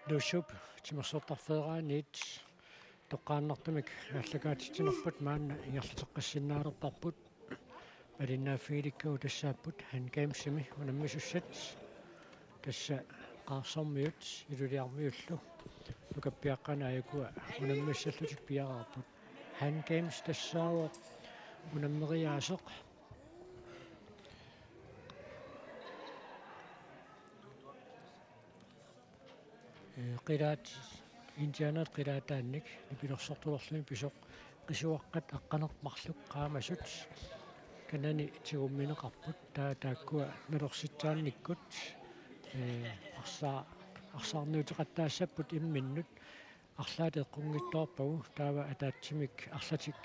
Lushup timersortarfeeraaniit toqqaannartumik аллагаатитинерпут маанна ингерлутеққассиннаалертарпут алиннааффигиликкагу тассааппут хангеймсими унаммисуссат тасса qaarsormiut ilулиармиуллу нукаппиаққана аякуа унаммиссаллутик пиараарпут хангеймс тассаава унаммериаасеқ qiraat Indianat qiraataannik ipilorsortulerlumi pisoq qisuaqqat aqqanerparluk qaamasut kanani tigummineqarput taakua nalorsittaannikkut арсаарниутеқаттаассаппут имминнут арлаат эққунгитторпагу таава атаатсимик арлатик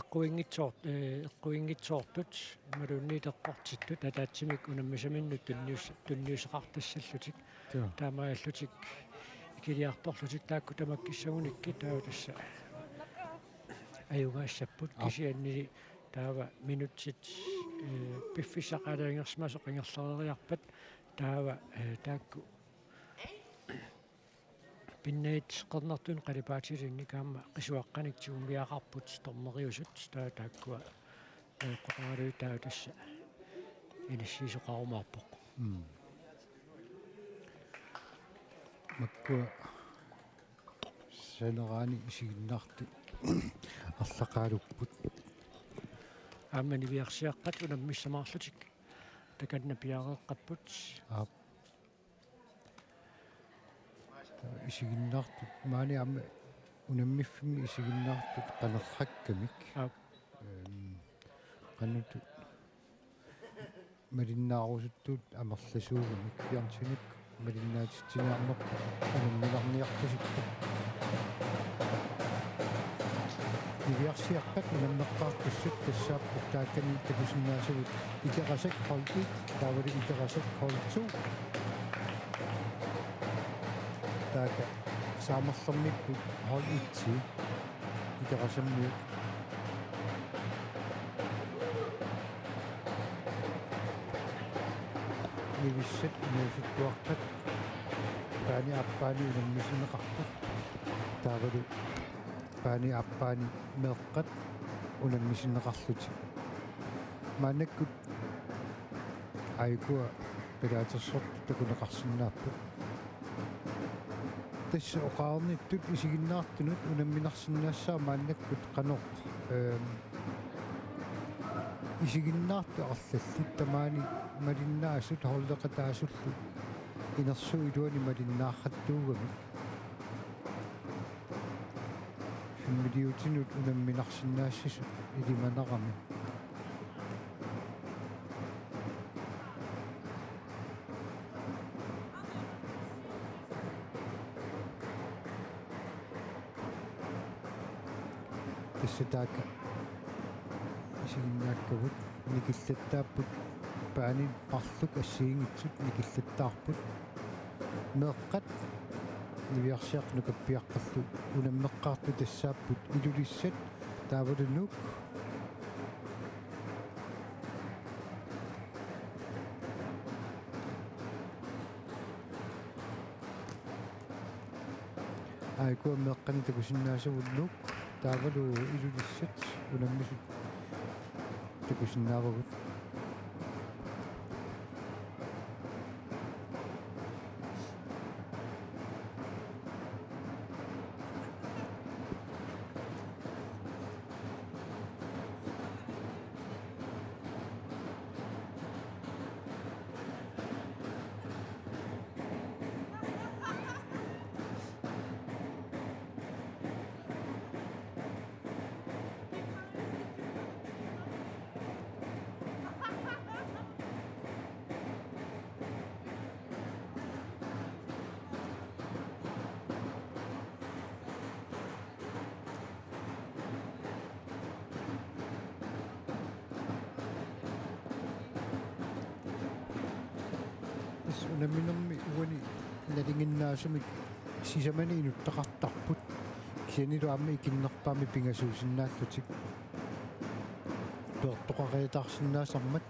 эққуингитсоортут малуунниитеққортиттут атаатсимик унаммисаминнут тунниусеқартассаллутик таамааллутик икилиарторлутик таакку тамаккиссагуникки таава тасса аюгаассаппут кисианнили таава минутсит пиффисақалаангерсмасоқ ингерлериарпат таава таакку пиннеит қернартун қалипаатилинни каама қисуаққаник тигумиақарпут тормериусут тааккуа қоқаралуи таа тасса инассисоқарумаарпоқ маккуа санераани исигиннарту арлақаалуппут аамани виарсиаққат унаммиссамаарлутик таканна пиареэққаппут исигиннартут маани аама унаммиффими исигиннартут канерраккамик каннуту малиннаарусуттуут амерласуугамик фиартиник малиннаатиттиниарнерпа унаммиларниартусикта ивиарсиаққат унаммеққартуссут тассааппут тааккани такусиннаасагут икерасак холтит таавали икерасак холту така самерлэрмиппут холитси икерасаммиут нивиссат нуусуттуартат таани аппаани унаммисинеқарпут таавали паани аппаани меэққат унаммисинеқарлути маанаккут айкуа пилаатерсорт такунеқарсинааппут тасса оқаарниттут исигиннаартунут унамминарсинаассаа маанаккут қанеқ исигиннаарту арлаллит тамаани малиннаасут холлеқатаасуллу инерсуилуани малиннаарраттуугами фиммилиутинут унамминарсинаассисут илиманерами тассатаака исигиннааккавут никиллаттааппут паани парлук ассиингитсут никиллаттаарпут меэққат нивиарсиақнукаппиаққарлу унаммеққарту тассааппут илулиссат таавалунук айкуа меэққани такусиннаасавулнук таавалу илулиссат унаммисут такусиннаавагут unamminermi uani nalinginnaasumik sisamani inuttaqartarput kianilu aamma ikinnerpaami pingasuusinnaattutik toortoqariataarsinnaasarmat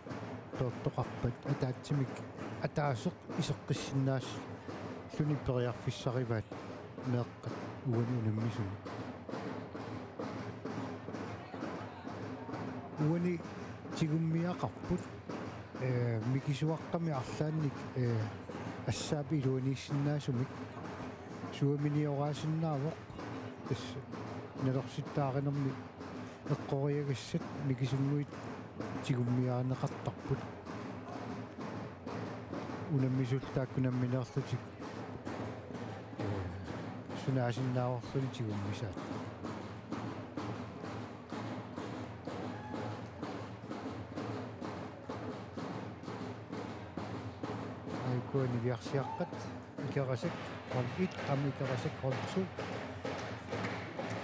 toortoqarpat ataatsimik ataaseq iseqqissinnaas luni periarfissarivaat meeqqat uani unammisuni uani tigummiaqarput mikisuaqqami arlaannik assaapi iluaniissinnaasumik suaminioraasinnaavoq tassa nalorsittaaqinermi eqqoriagassat mikisummuit tigummiaaneqartarput unammisultaakkunammineerlutik sunaasinnaavарлuni tigummisaat aikuani viarsiaqqat ikerasik qol'it amikerasik qol'suut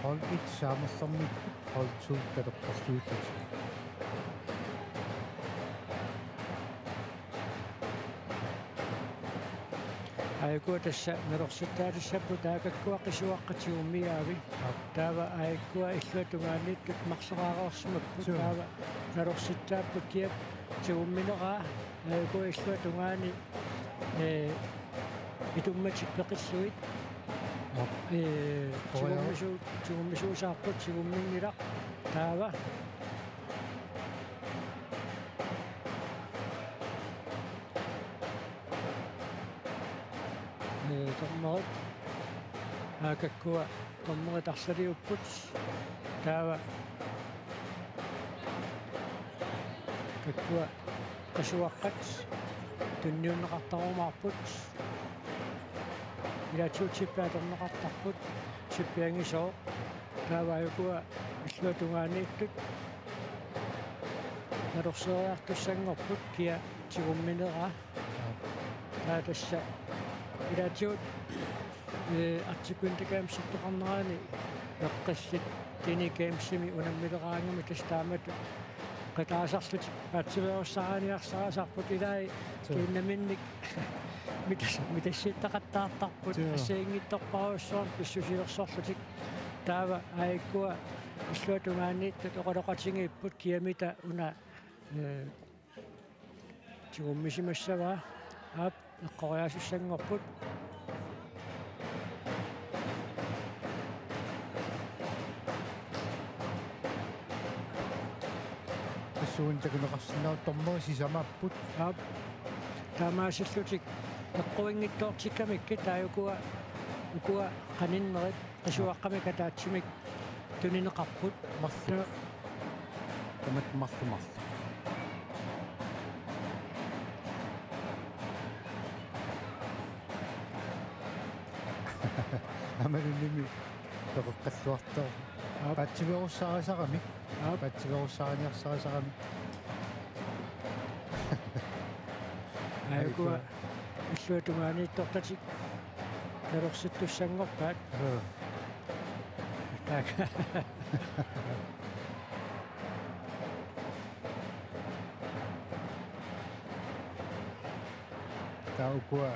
qol'it saamerlarmipput qol'suut taleqqarluutat Aigua tassa nalorsittaalisappu taakakkua qisuaqqatiummiaavi taava aigua illuatungaanniittut marseraareersimappu taava nalorsittaapput kiap tigummineraa aigua illuatungaani itummatik peqissuit tigummisuu tigumminnilaq taava tormerit aakakkua tormerit arsaliupput taava kakkua qasuaqqat tunniunneqartarumaarput ilaatuut sippiatorneqartarput sippiangisoo taava aigua illuatungaanniittut nalorseeriartussangorput kia tigummineraa taatassa ilaatuut artikuintakaammsertoqarneraani eqqissit tinikaamsimi unammileraangami tastaamat qataasarlut aatsiverussaraaniarsaraasarput ilai kiinnaminnik mitassiittaqattaartarput assiingittorparuussuar pissusilersorlutik taava aigua illuatungaanniittut oqaloqatingiipput kiamita una tigummisimассаваа aap eqqoriasussangorput tassuuntakuneqarsinnaut tormeri sisamapput aap taamaasillutik eqquingittoortikkamikki taayukua qaninnerit qisuaqqamik ataatsimik tunineqarput marlu tamat marlu amalunimi toqeqqalluartor paatsiverussarasarami paatsiverussaraniarsarasarami aigua illuatungaaniittortatik nalorsitussanngorpaat taaka taukua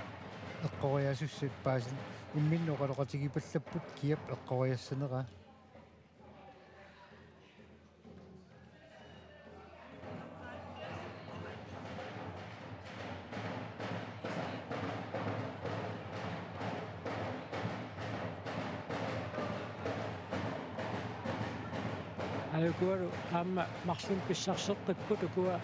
eqqoriasussat paasin imminnoqaloqatigipallapпут kiap eqqoriassaneraa aikuaru aamma marsun pissarseqqipput ukua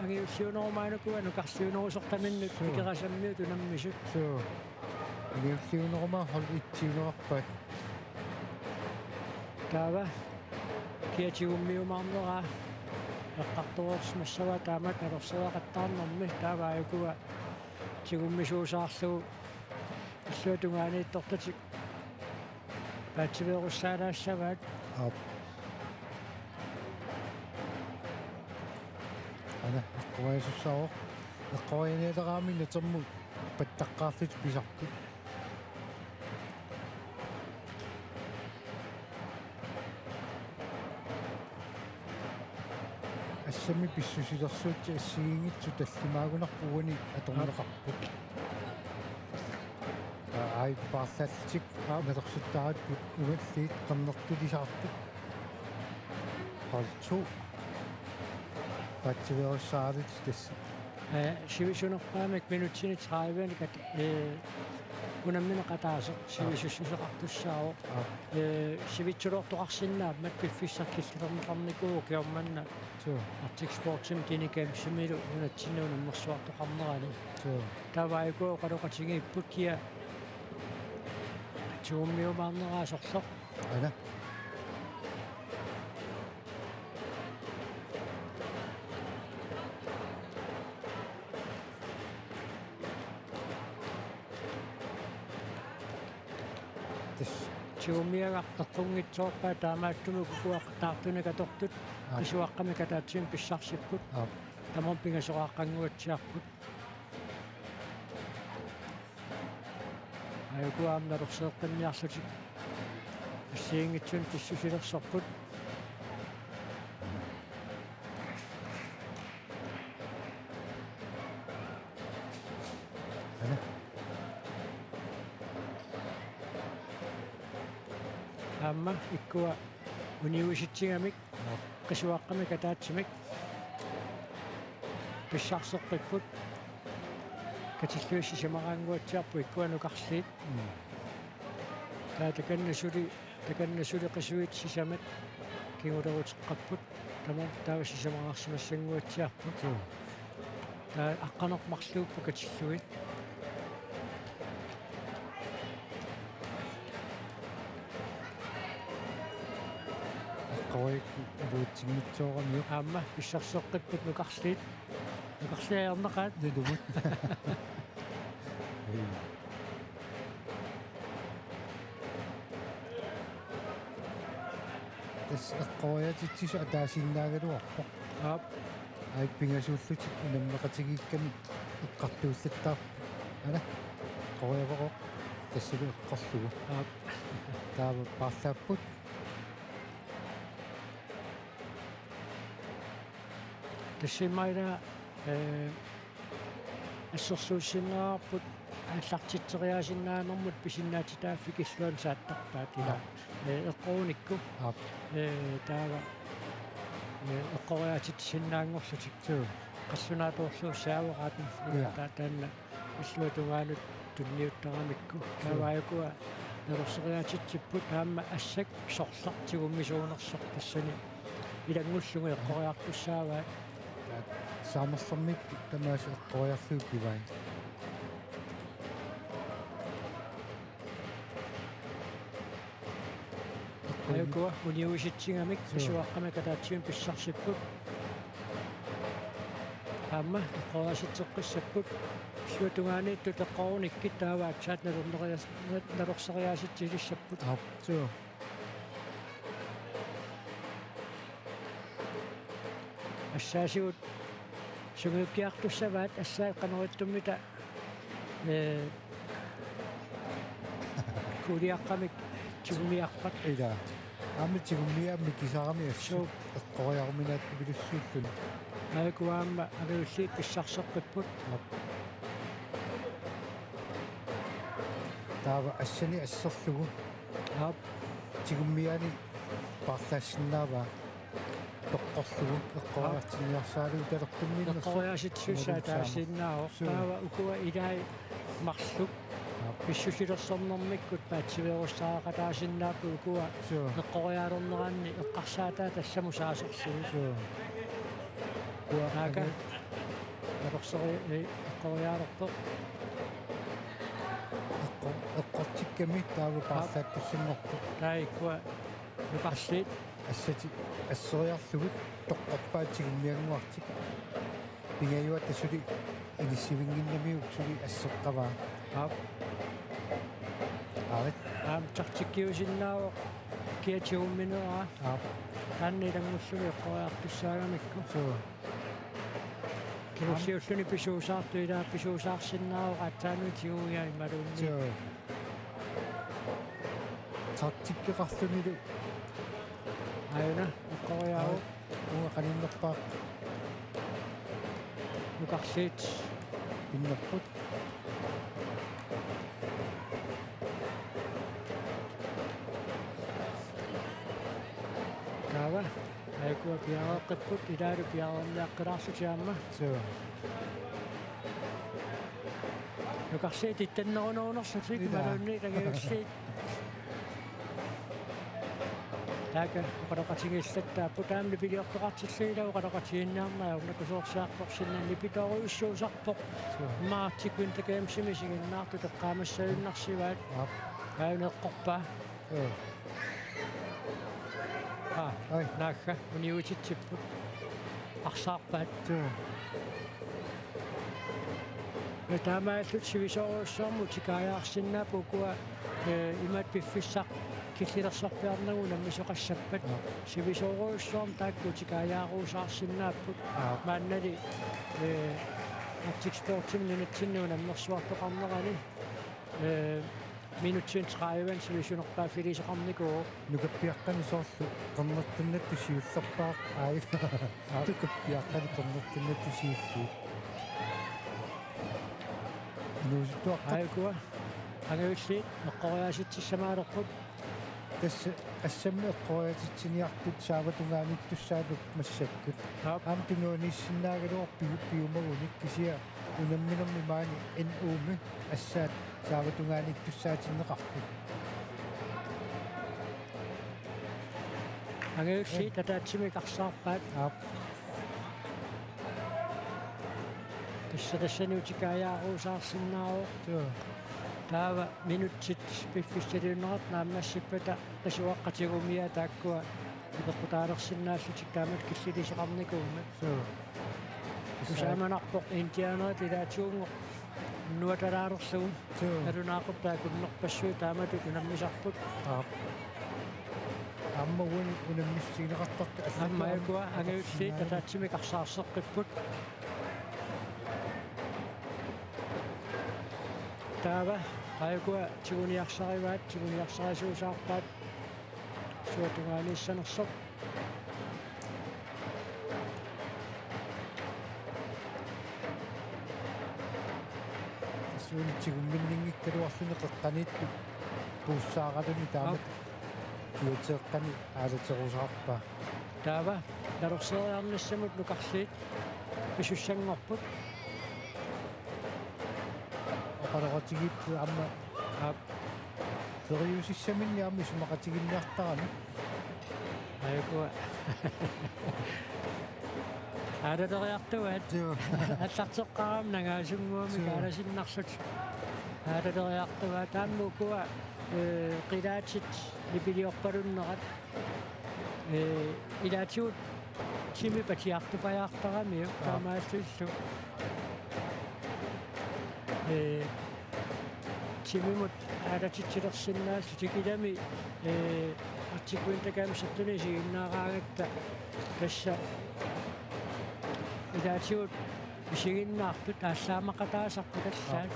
angiussiunerumaanukua nukarsiunerusortaminnut ikerasammiut unammisut so angiussiunerumaa hol itsiunerarpaat taava kiatigummiumaarneraa eqqartoruursmassava taamat nalorseeqattaarnermi taava aigua tigummisuusaarlugu illuatungaaniittortatik paatsiveerussaanaassavaat ana eqqoriasussaaroq eqqorianeeleraami natermut pattaqqaarlut pisarput ассами писсусилерсуутти ассигингитсу таллимаагунарпугани аторнеқарпут ай пааллааллитик нерсуттаратпут угаллиит қаннертулисаартут халту патсиверсаарит тасса сивисунерпаамик минутсини 30-ани кат унаммина qataase сивисуссусеқартуссааво сивитсулуортоқарсинааммат пиффиссаркиллернеқарникуу киорманна артик спортсим киникэм симилу унатсиннуна мерсуартоқарнерани тавайкуу қалоқатигииппут кия тууммиумаарнераасорлоқ ана тиуммиагартарпунгитсоорпаа таамааттуму кукуақартаартунакатортут исуаққами катаатсиум писсарсиппут тамон пингасоқааққангуатсиарпут айкуаамналерсеэққинниарлутик ассиингитсун писсусилерсорпут ана аама иккуа университигамик qisuaqqami kataatsimik писсарсеққиппут катиллуисси самараангуатсиарпу иккуанукарлиит таканнасули qisuit сисамат кигулерутеққаппут тамаа таавасси самараарсимассангуатсиарпут таа аққанермарлууппу катиллуит қавайк луутсигмитсоорами аама писсарсеққиппут нукарлиарнеқаат дедумут тас аққаваятитсиса атаасиннаагалуарпо аик пингасууллутик унаммеқатигиикками эққартууллаттаарпу ана қаваяверо тассалу эққарлугу таава пааллааппут тассимайна ассерсуусиннаарпут аллартитсериаасиннаанэрмут писиннаатитааффикиллуан сааттарпаат ила эққууникку таава эққориаатитсиннаангорлутик qassунааторлуусаавераатин таанна иллуатугаанут тунниуттарамикку тааваайкуа нерсериаатитсиппут таама ассак сорлартигуммисуунерсор тассани илангуллугу эққориартуссааваа самассармик тамаас эққориарлууппивай айкуа университигамик исуаққами катаатсиум писсарсиппут аама эққориаситсеққиссаппут иллуатугаани тутеққоруникки тааваатсаат налерсериааситсилиссаппут туу ассаасигут сугиуккиартуссаваат ассаа канериттуммита кулиаққамик тигумиарпат ила аммитигуммиамми кисарами ассуу эққориаруминаатти пилуссууллун айкуаама алууллиит писсарсеққиппут таава ассани ассерлугу тигуммиани парлаассиннаава тоққорлугу эққориартинниарсаалу талертумминнерсу эққориаситсуссаа таассиннаавоо таава укуа илаи марлук писсусилерсорнэрмиккут паатсиверуссаақатаасиннааппу укуа эққориаалернераанни эққарсаатаа тассаму саасерлугу куаака нерсери эққориаалерпо эққортикками таава пааллааттуссиннэрпу таикуа нукарлиит ассати ассориарлугут тоққарпаатигуммиангуартик пингаюа тассули инисивингиннамиук сули ассеққаваа тартиккиусиннаава киатиумминераа таанни лангуллуги эққориартуссаагамикку киноссиуллуни писуусаарту илаа писуусаарсиннаава таанни тиуяи малуунни тартиккеқарлунилу айна эққориаау уга каниннерпаа Nuqarsiit pinnerput taava aikua piareqqapput ilaalu piarerniaqqilaarsutiamma nuqarsiit ittannerunuunersutik malunni tagiussiit taaka qaloqatigissattaa taamli piliortoqartilliilau qaloqatiginnaarnaa unakusoorsaarporsinnanni pitoruissuusarpoq maartikun takeemsimisiginnaartu teqqaamassaginnarsivaat kauneqqorpaa ai naakka uniutitsippu arsaarpaat taamaallut sivisoruussormu tikaajaarsinnaa pukua imat piffissaq killilersorpiarnagu nammisoqassappat sivisoruussorm taakku tikaajaruusаарsinnaapпут maannali artiksportim nunatsinnu nammersuartoqarnerani minutsin 30 sivisionerpaa filiseqarnikuu nukappiaqqani soorlu qernertunnattu siullerpaaq nukappiaqqani qernertunnattu siullu nuusittuaqqa aikua angaulliit eqqoriaasitsissamaalerput tässä assammi eqqoriatitsiniartut saavatungaamittussaanuk massakkut aamtunguunissinnaagaluor piumagunik kisia unamminermi maani uume assaat saavatungaamittussaatineqarput angaulliit tataatsimi qarsaarpaat тассанутикааяаруусаарсиннаароо таава минутсит пиффиссалиунерат нааммассиппата qasuaqqatigumia taakkua ипеққутаалерсиннааллутик таамат киллилисеқарникуумма тусааманарпоқ интиаанерат илаатиунгу нуаталаалерсугу алунаақуттаа куннерпассуу тааматут унаммисарпут амма унаммиссигинеқартарта амма якуа агиусси татаатсими қарсаарсеққиппут taava qaikua tiguниарсариваат суутунгаалиссанерсоқ суунитсигумминнингиккалуарлуни қеққаниитту пууссаагалуни таамат киутеэққани аалатерусаарпаа таава налорсериарнассамут нукарлиит писуссангорпут qaloqatigippu amma teriusissaminniarmi sumaqatiginniartarami aikua аалалериартуат аллартеққарам нагаасунгуами кааласиннарсут аалалериартуа тааммукуа қилаатит липилиорпалуннерат илаатиут тими патиартупаяартарамиу таамааллуллу тимимут аалатитсилерсиннааллу тикилами артикуинтакаамсертуни сигиннаараагатта тасса илаатиут исигиннаартут ааллаамақатаасарпу таллаат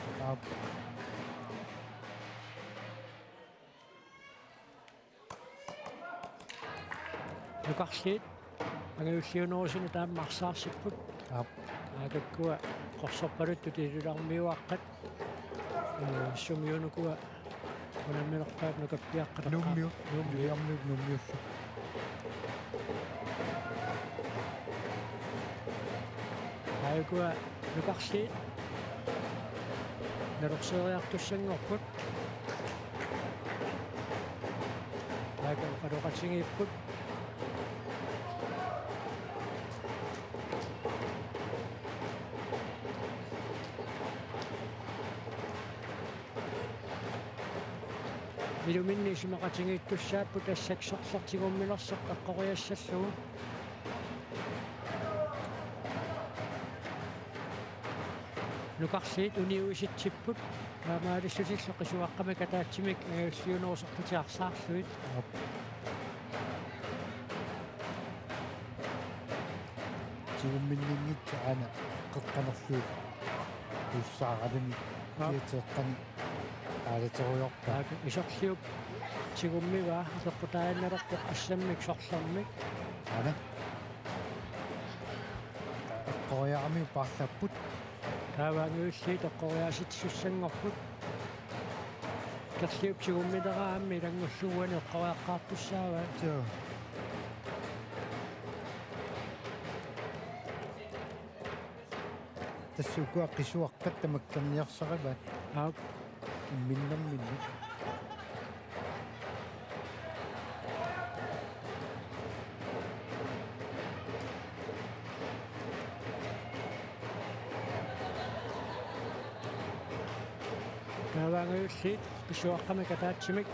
нукарлиит агиуллиунерусуни тааммарсаарсиппут аакаккуа qorsorpalut tutilularmiuaqqat summiunukua unammilerpaat nukappiaqqata nummiussu aikua nukarsiit nalorseeriartussangorput aaka qaluqatingiipput Miluminni sumaqatingiittussaappu tassaksorsortigummilerseq eqqoriassalluu nukarsiit uniuisitsipput maalissusillu qisuaqqami kataatsimik agulliunerusarputiarsaarluit sigumminninngitsa ana qeqqanerluut ussaagaluni kiateeqqani аалатеруйорпаа исорлиуп тигуммиваа апеққутаанналерпоқ ассаммик сорлэрмик ана eqqoriarami parlapput тааваангиуллии тоққориасит суссангорпут керлиупсигуммилераамми илангуллугуани эққориаққартуссаава тоо тассукуа қисуаққат тамаккерниарсариват аа миннэрминни тааваангиуллии писуаққами катаатсимик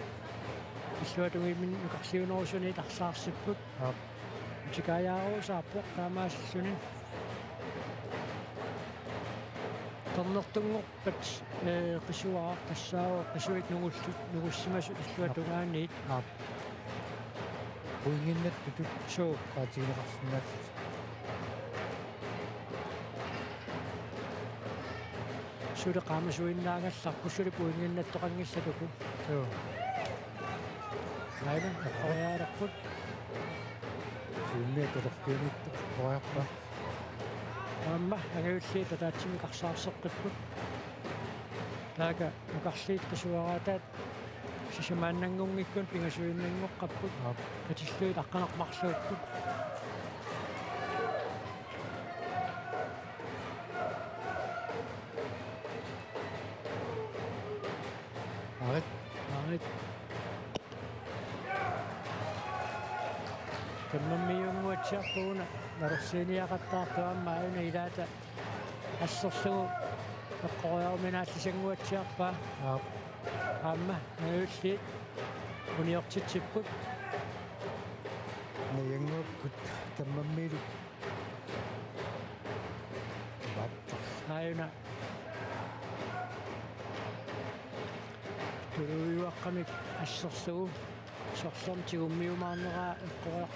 иллуатугимин нукарсиунерусуни тарсаарсиппут аа тикаяарусаарпоқ таамаассуни торнертунгорпат qisuarar тассаава qisuit нугуссимасу иллуатугаанниит аа уингиннат тутут суу паатигинеқарсинаат сули qaamasuinnaagallarpu suli puinginnattoqanngissatuku тоо наина эққориаарерпут сиуллиа талерпиунитта эққориарпа аама агиуллии татаатсими қарсаарсеққиппут таага нукарлиит qisuaraataat сисимааннангунгиккун пингасуиннангоққаппут аа катиллуит аққанармарлууппут арит аарит таммаммиунгуатсиарпугуна нарерсиниақаттаартуамма аюна илаата ассерлугу эққориаруминааллисангуатсиарпаа аа аама агиуллиит униортитсиппут наянгууккут таммаммилу бат аюна туруйуаққамик ассерлугу сорлэртигуммиумаарнераа эққориар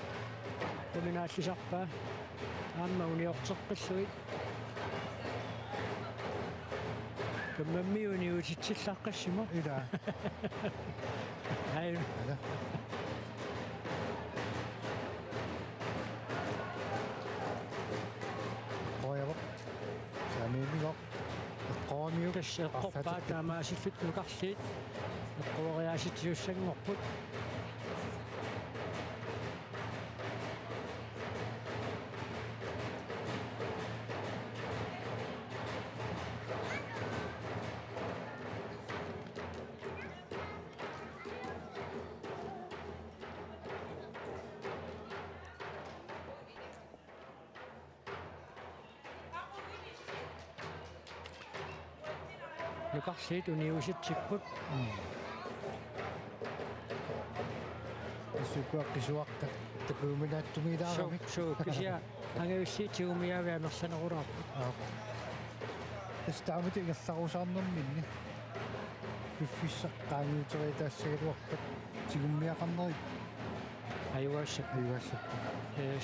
уминааллисарпаа аама униортеққиллуит каммаммиуниутитсиллааққассимо ида аюна ада эққориавоқ самиимигоқ эққоомиу тассеққорпаа таамаасиллут нукарлиит эққориааситсиуссангорпут нукарлиит униуситсиппут тассукуа қисуаққат такууминааттумилаарами суу кися агиуллиитигумиавиа мерсанерулаарпут аа тастаамут ингерларусаарнэрминни пиффиссаққаангиутеритаассагалуарпат тигуммиақарнери аюассап аюассаппа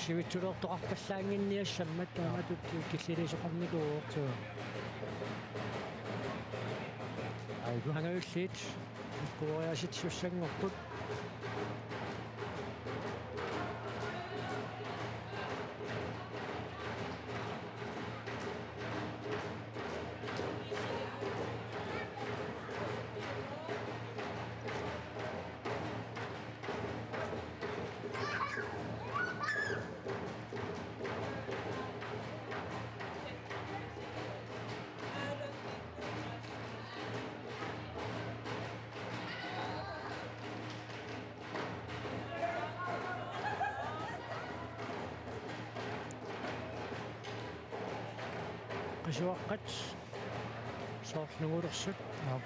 сивитсулеортоқарпаллаангинниассаммат тааматут киллилисоқарникуу тоо айгу агиуллиит эққориааситсуссангорпут qisuaqqat soorlungulersut аа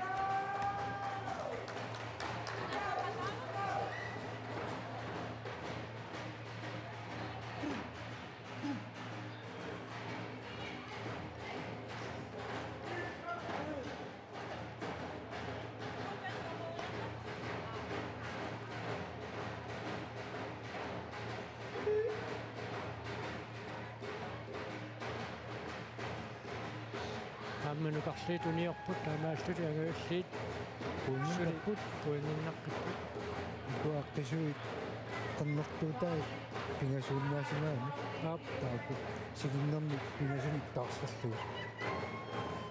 амманукарлиит униорпут таамааллути агиуллиит 100 puinginnarput куа қисуит qannertuuta pingasuunnaasimaani Op. taaku siginnerni pingasuni taarserlu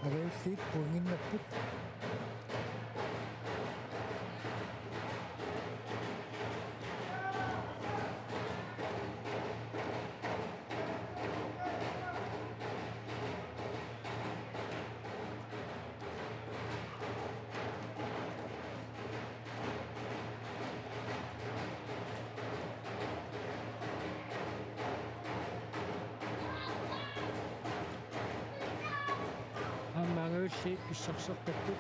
agailliit puunginnapput Аммаангуулли писсарсеққиппут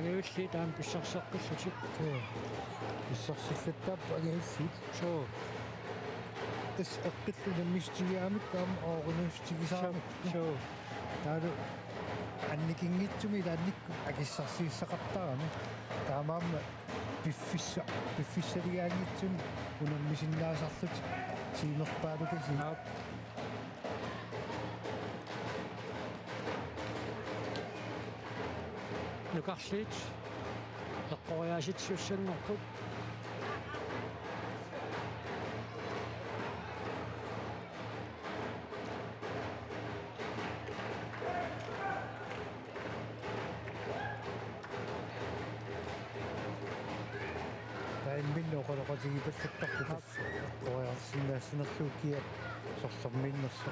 ангуулли таам писсарсеққиллутик писсарсиллаттаап агаиллит соо тас эққиллуна мистигиамик таама оорунустигисаамик соо таалу анникингитсуми таанникку акиссарсииссақартарами таамаама пиффиссалигаангитсуми унаммисиннаасарлут сиимерпаалукаси нукарлит эққориасит суссаннерпут таимминно оқолоқатигипаллаттарпутас эққориарсинаассинерлуукиа сорлэрминнерсо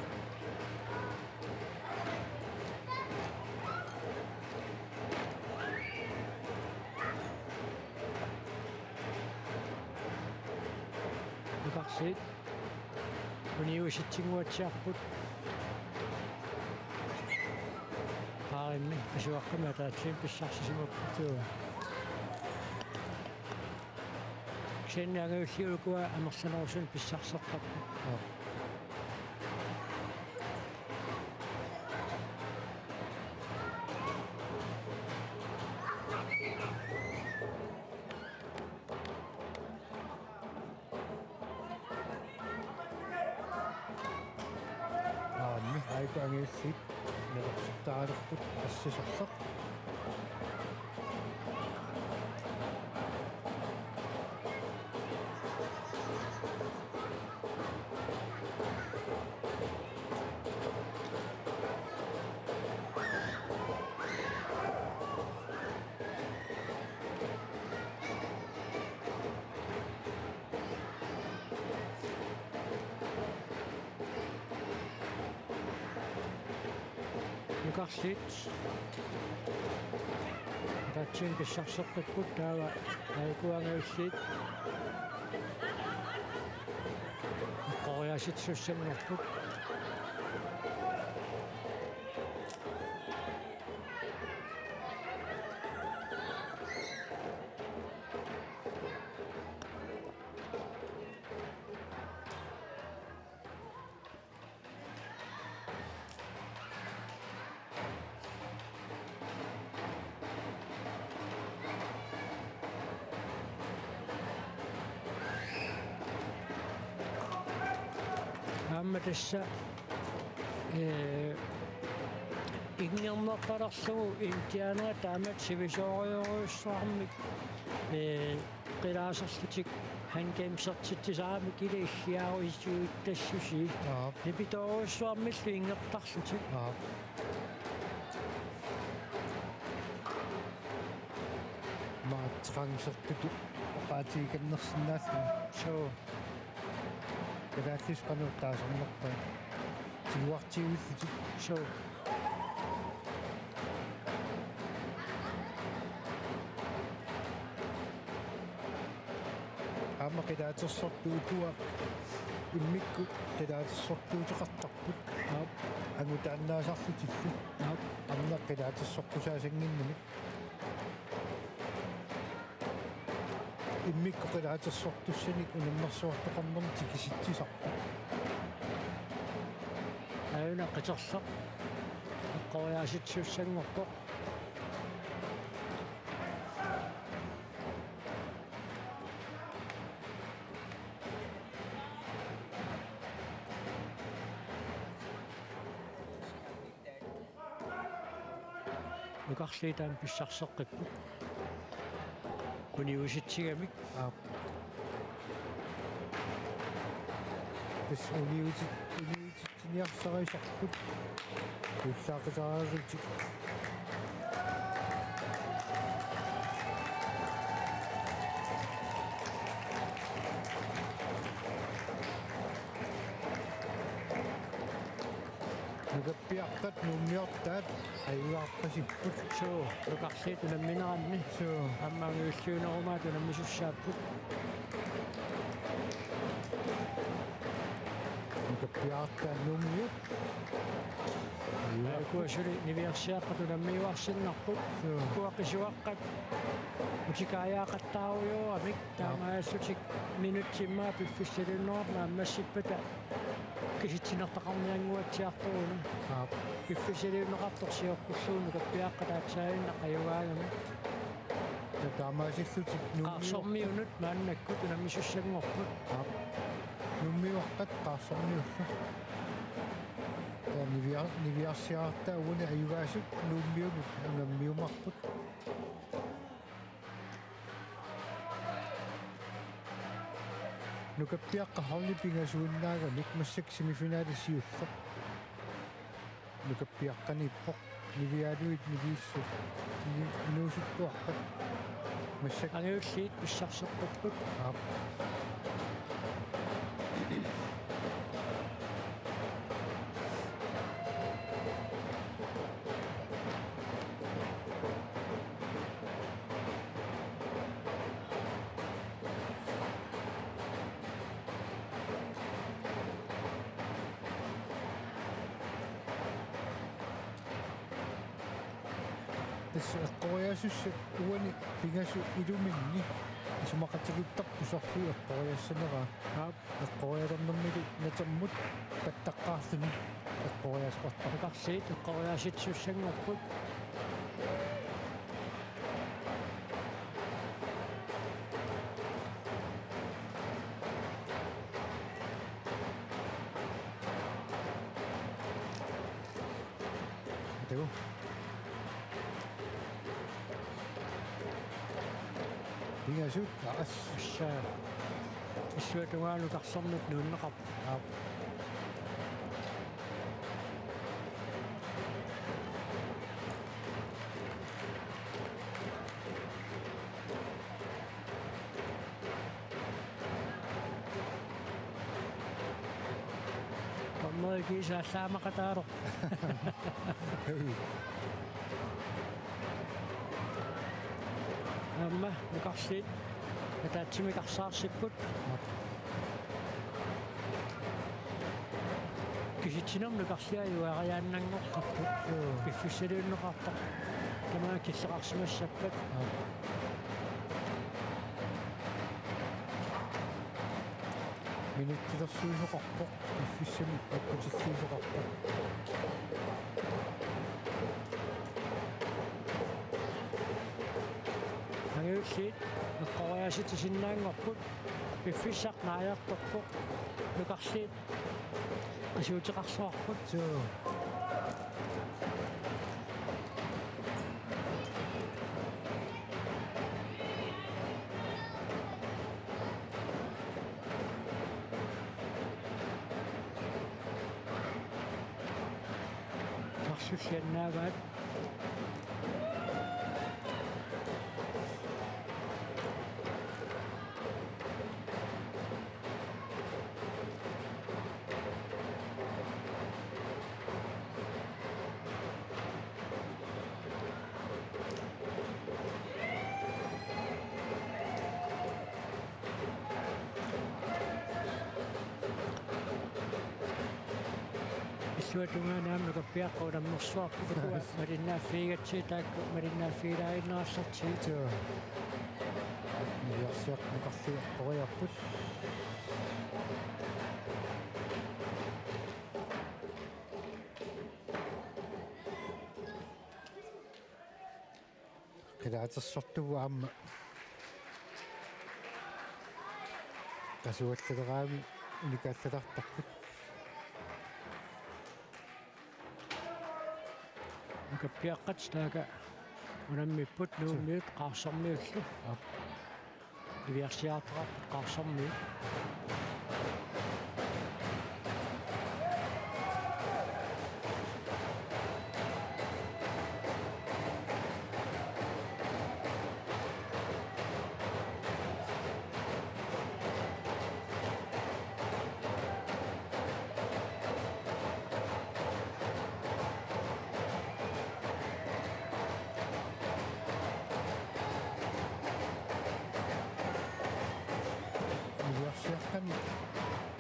нукарлит униуситсингуатсиарпут ааимми писуаққама таатсиим писсарсисимаппутуа ксенниагууллиулкуа амерланерусун писсарсеққарпут аами айпангииллит нерсуттаалерпут ассисорлақ нукарлит таатсиим писсарсеққиппут таава айкуангиуллит эққориасит суссаннерпут аама тасса ингернерпалерлугу индиана таамат сивисоориоруссуармик qilaaserlutik hangame-sertitsaamu kiliissiaaruissuit tassusi nipitooruussuarmillu ingertarlutik маатсаангисертуту паатигиннерсинааллу соо кадааллис кануттаасернерпа сигуартигуллутик соо таама қилаатерсортуукуа иммикку қилаатерсортуутеқартарпут агутааннаасарлутиллу амна қилаатерсоққусаасангиннами иммикку қилаатерсортуссаник унаммерсуартоқарнерми тикиситсисарпу аюна қитерсақ эққориааситсуссангорпо нукарлиитаан писсарсеққиппу униуситсигамик тас униутиниарсараисарпут уллаақитараагутик нукаппиартат нуммиортаат аюаарпасиппут суу нукарлиит унамминеранни суу аммаагиуллуунерумаат унаммисуссааппут нукаппиартаа нуммиут куасули нивиарсиаққату наммиуарсиннарпут куаққисуаққат утикаяақаттааруйоо амик таамаассутик минутсиммаа пиффиссалуннерма аммассиппата киситсинертақарниангуатсиарторуна пиффиссалуннеқарторсиорпуллуунну каппиаққатаатсаавинна қаюаагами таамаасиллутик qaarsormiunut maannakkut unammisussanngorput нуммиуаққат қаарсорниулла нивиарсиаартаа уна аюгаасут нуммиунут унаммиумарпут нукаппиаққа харлипингасуиннаага микмассак семифиналиссиуллеқ нукаппиаққаниппоқ нивиалуит нивииссу инуусуттуарпат массак ангиуллиит писсарсеққуппут tässä qoyaasussa uani pingasu ilumingni isumaqatigittarpu sorlu eqqoriassanera eqqorialernermilu natammut pattaqqaarluni eqqoriasqartar uqarsiit eqqoriaasitsussangorput tagu pingasu taas issa исsuатугаалукарсэрнут нууннеқар таммагисааллаамақатаaro амма нукарсиит атаатсимикарсаарсиппут киситсинерм нукарсиаюариааннангоққарпут пиффиссалууннеқартар тамаа киссеқарсимассаппат минуттилерсуусоқарпоқ пиффиссами аккутиллуусоқарпоқ ангиуллиит эққориаситсиннаангорпут пиффиссақнааярторпоқ нукарлиит асуутеқарсуарпут суу марсуссианнаагаат Suotungaanaamma kappiaqqunammersuarpukua malinnaaffiigatsiitaakku malinnaaffiilaainnaarsortiit Joo. Niviarsiaq muqarfiuqqoriarput. Qilaatersortugu qasualleraami unikaallartarput. kappiaqqat taaka unammipput nuummiut qaarsormiullu iviarsiaartarput qaarsormiut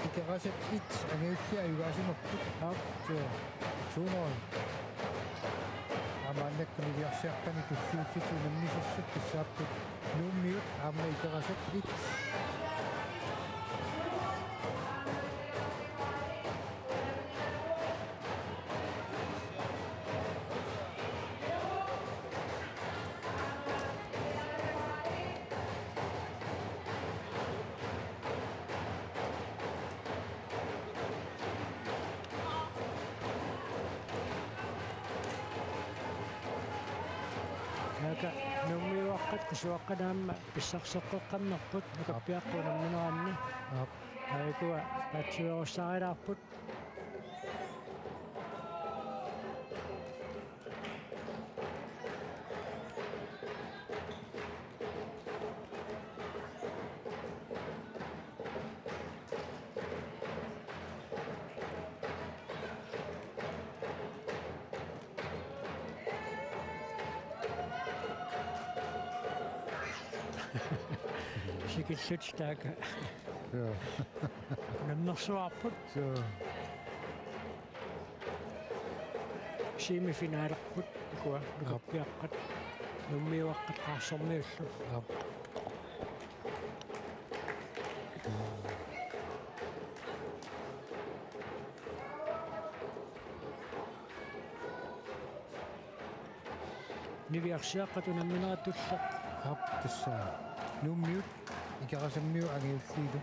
Ikerasat it angeullia ayugaasimarput suunoon amaannakkuni viarsiaqqani tulluullutu nammisassut tassaapput nuummiut aamma ikerasat it taaka nuummiuaqqat kusuaqqanaamma pissarseqqeqqammerput kappiaqqunamminaanni aigua patsiuossarilaarput sikillut taaka joo nammersuarput joo semifinaalerput ikua kappiaqqat nummiuaqqat qaarsormiullu niviarsiaqqat unamminaatulleq tassaa nuummiut ikerasammiu angeulliilu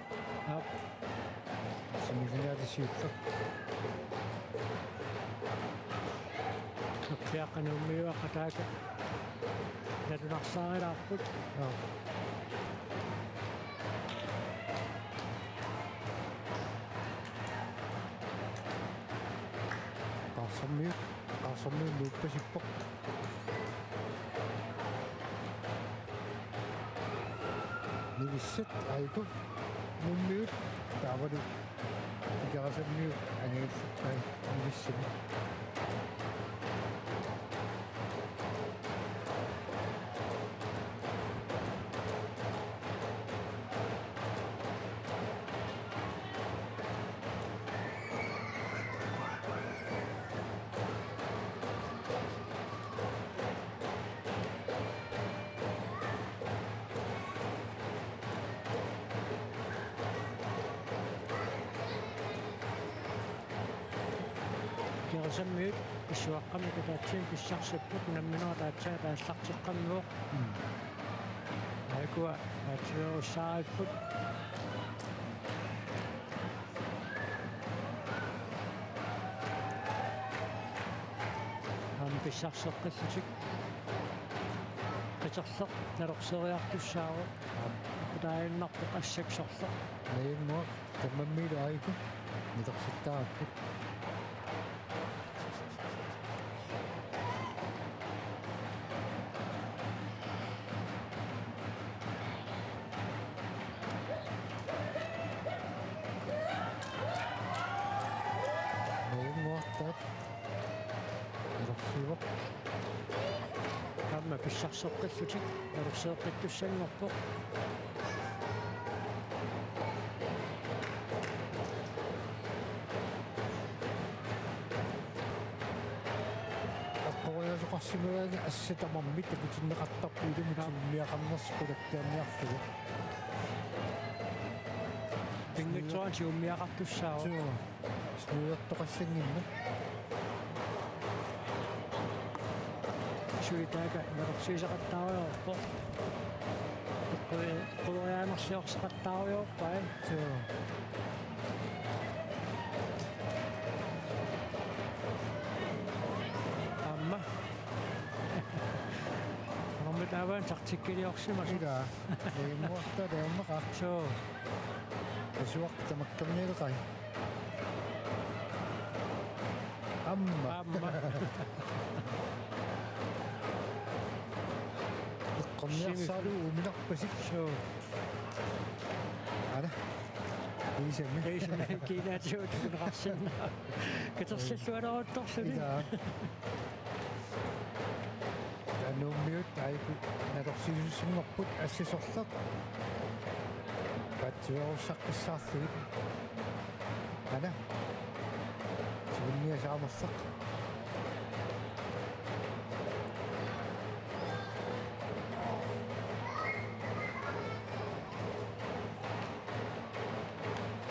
semifinaalisiulleq kappiaqqanummiuaqqa taaka natunarsaarilaarput qaarsormiu luuppasippoq nivissat aiku nuummiut taavalu ikerasammiu angeullertai nivissami Kirasammiut pissuaqqamika taatsiin pissarsipput namminua taatsaa taallaqteqqammuuq aigua taatiuussaaripput pissarseqqillutik qiterleq nalorseriartussaaruq taainnarpuq assaksorleq nainngua tammammiilu aiku nitersittaarput Amma pissarseqqillutik nalorseeqqittussanngorpoq Qiorsimuaga assatamarmit takutinneqartarpuilumi tuummiaqarnerspulaktaanniarlugu Pingitsuan siummiaqartussaava. Joo. Snuuertoqassangimma. Suitaaka nerorsiisaqattaaruyorpo. Quloriaanersiorseqattaaruyorpai. Joo. Amma. Normitaavaan sartikkiliorsimas. Ila. Leimmuarta leummaqa. Soo. Asuaqtamakkarnileqai. Amma. Amma. Eqqarniarsaalu uminarpasik. Soo. Ana. Kiisammi. Kiisami kiinaatiut unerarsinnaa. Katersillualeruttorsuli. Ila. Tanuummiut aiku natorsisussinngorput assisorlaq. Patsuorussaqqissaarlugit. Ana. Sigunniasaamerlaq.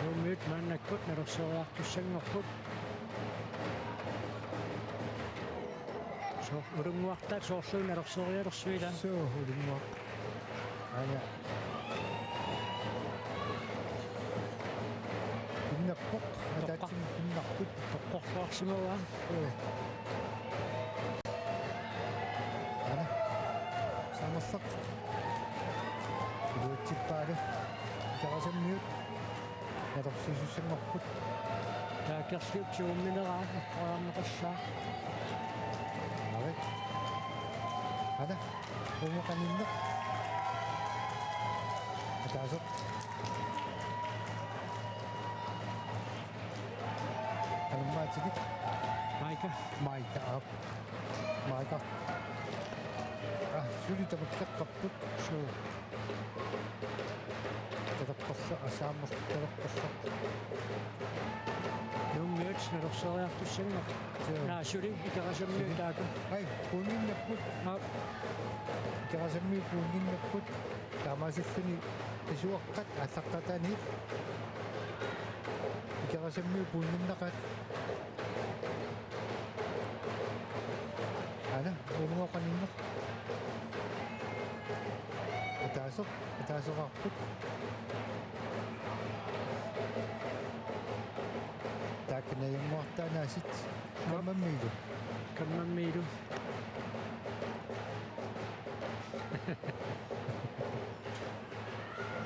Nummit mannakkut nerorsoriartussanngorput. So urunguartaat soorluun nerorsorialersuila. Soo ulinguaq. Ana. Pinnappoq. Ataatsim pinnarput. Toqqorluarsimua. Ana. Saamerlaq. Luutsippaalu. Karasammiut. Natorsisussanngorput. Taakersliut siummineraa eqqorarneqassaa. Arit. Ana. Umaqaninneq. Ataasoq. Alummaatilik. Maika. Maika aap. Maika. Suli tamakkeqqarput. Soo. Tateqqarsa asaamertaleqqarlaq. Nummit nerorsoriartussanngorput. Naasuli ikarasammiut taaka. Ai, puunginnapput. Ikarasammi puunginnapput. Taamaasalluni isuaqqat allaqqatani. Ikarasammi puunginnaqat. Ana, umuaqaninneq. Ataasoqarput. Taakkinayammuartaanaasit kamammiilu. Kammammiilu.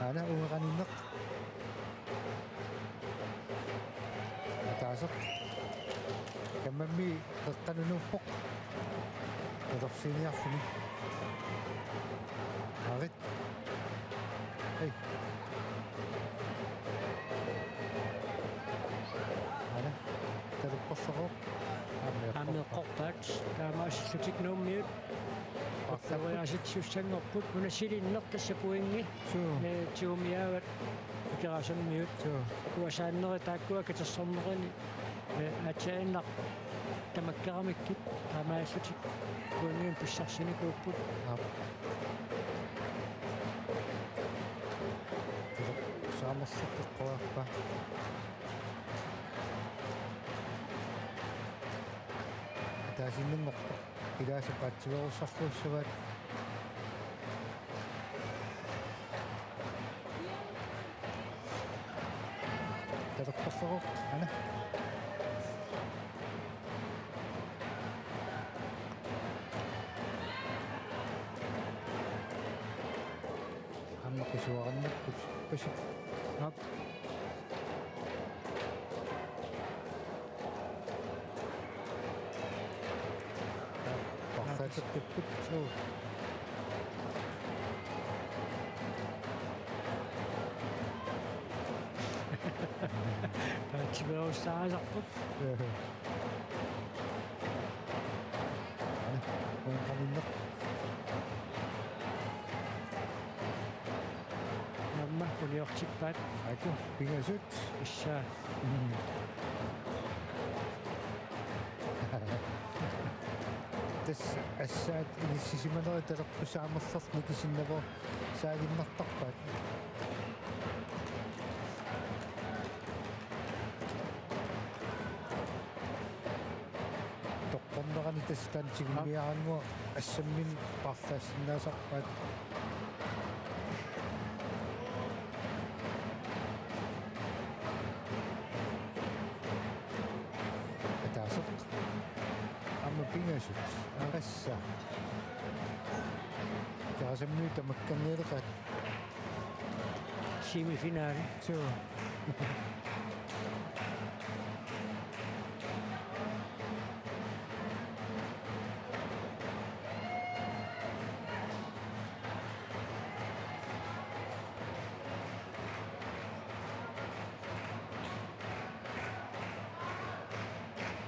Ana umuaqaninneq. Ataasoq. Kamammi qeqqanunuuppoq. Natorsiiniarluni. Arit. Ei. Ana. Taruqqorsoqoq. Ammeqqorpaat taamaassallutik nummit. Partoriaasitsussanngorput unassilinneq tassapuingi. Soo. Tiumiaavat ikarasammiut. Soo. Kuasaanneri taakkua katersornerani. Atsaannaq tamakkaramikkit taamaassutik. Kuangin pissarsинikuupput. Saamerseqqeqqorarpa. Ataasinnernerpa. Ilaasaqaatsiverussarluissuvat. Tateqqorsoqoq. Ana. Amma qisuarannakput pasik. Hap. Partaatseqqipput. Soo. Taatsiverussaarisarput. Ana. Umuaqaninneq. Namma uniortippaat. Aiku pingasut. Issaa. тас ассаат иниссисиманери талерпусаамерлэрни кисиннаво саагиннартарпаат тоққорнерани тастан сигмиарануа ассаммин парлаассиннаасарпаат атаасеқ амма пингасут арасса таасамми тамакканнеэлекат Semifinale. тоо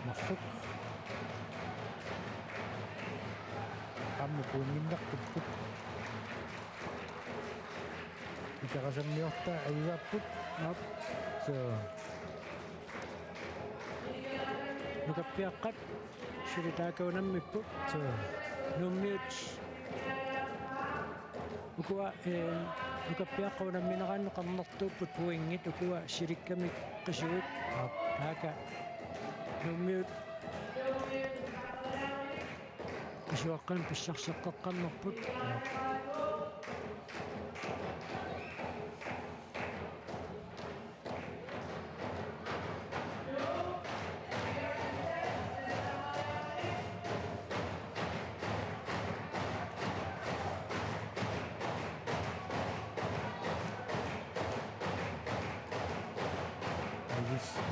махук амма пунгиннарпут икарасаммиорта аюаппут тоо Nukappiaqqat silitaakaunammipput тоо nummiut ukua nukappiaqqaunamminerannu qarnertuupput puingit ukua silikkamik qisuut taaka nummiut qisuaqqan pissarseqqaqqannerput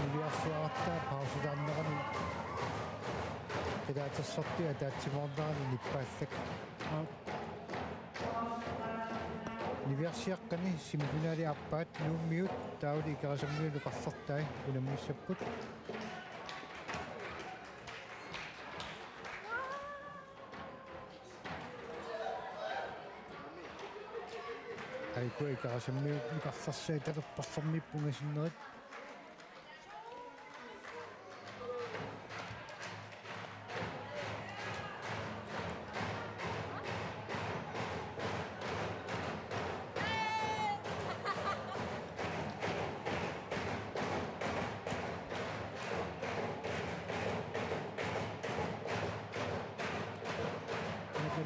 Iliarsuartaa pausutaannerani qilaatersortia taatsimornerani nippaallak Niversiaqqani semifinali appaat nuummiut tauli ikarasammiunu qarlertai unammissapput aikua ikarasammiu qarlersai talerparlermippungasinnerit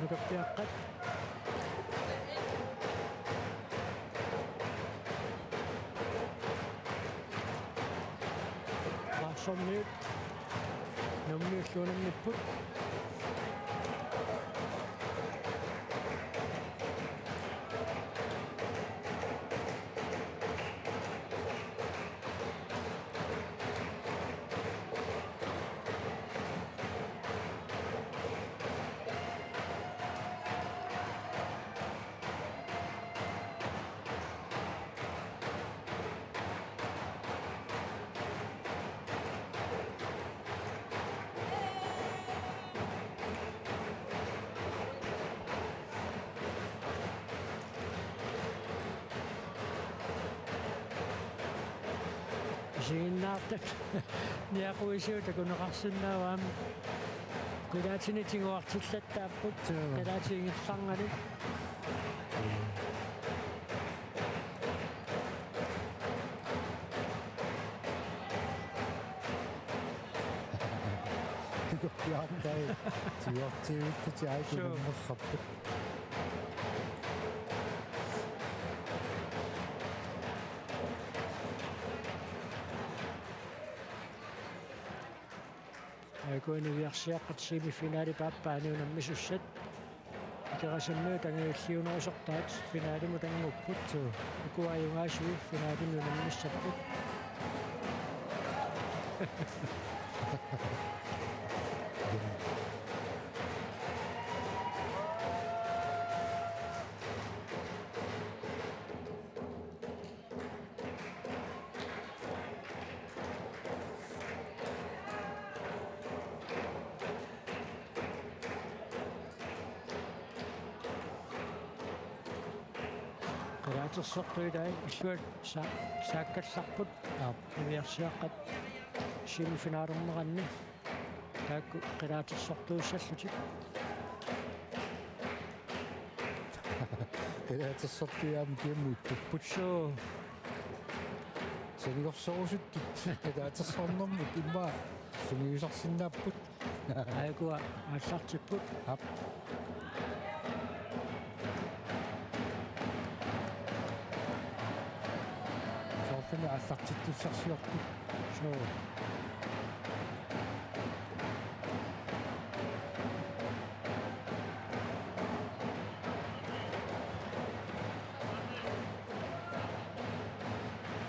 nukappiaqqat qaarsormiut nummiulluunammipput Siinnaartak niaquisuuta kuneqarsinnaavaam qilaatinitinguartillattaapput qilaatiingillarngali tikuppiartai tiuartiuitti aikunummerrapput Aikuiniviarsiaqqat semifinali paappaaniunammisusat ikerasammiut angiulliunerusartaat finaalimu tangupput ukuajungaasui finaalimunammissapput qilaatersortuilai illuat saakkallarput iviarsiaqqat semifinaalerneranni таакку qilaatissortuussallutик qilaatissortuyaam kiammuuttupпут соо сенигорсоорусуттут qilaatissornermut имма сумиусарсиннааппут аягуа ааллартиппут ап соорфина аллартиттуссарсиортут соо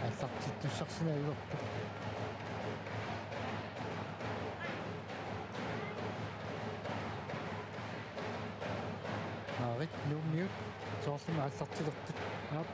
аллартиттуссарсинаалуарпут аарит нууммиут соорфина аллартилертут ап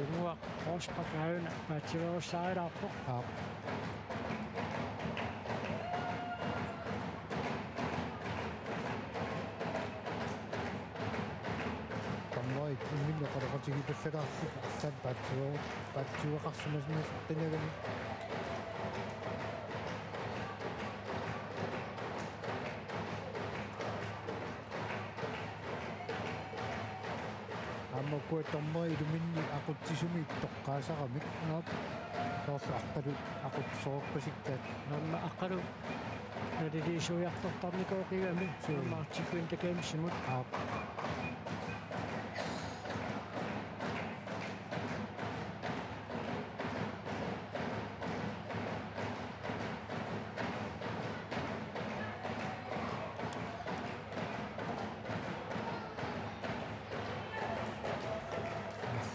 Rungua hospakauna paativerussaarilаарpo ап таммой имминне qaloqatigipallalaarluk аллаат паатсуеқарсимасинас танагами аммакуа таммой илуминни aqutsisumi тоққаасарамик ап соорсу аққалу aqutsoorpасиктаат намма аққалу налилисуиартортарникооқигами маартикуин такаамсимут ап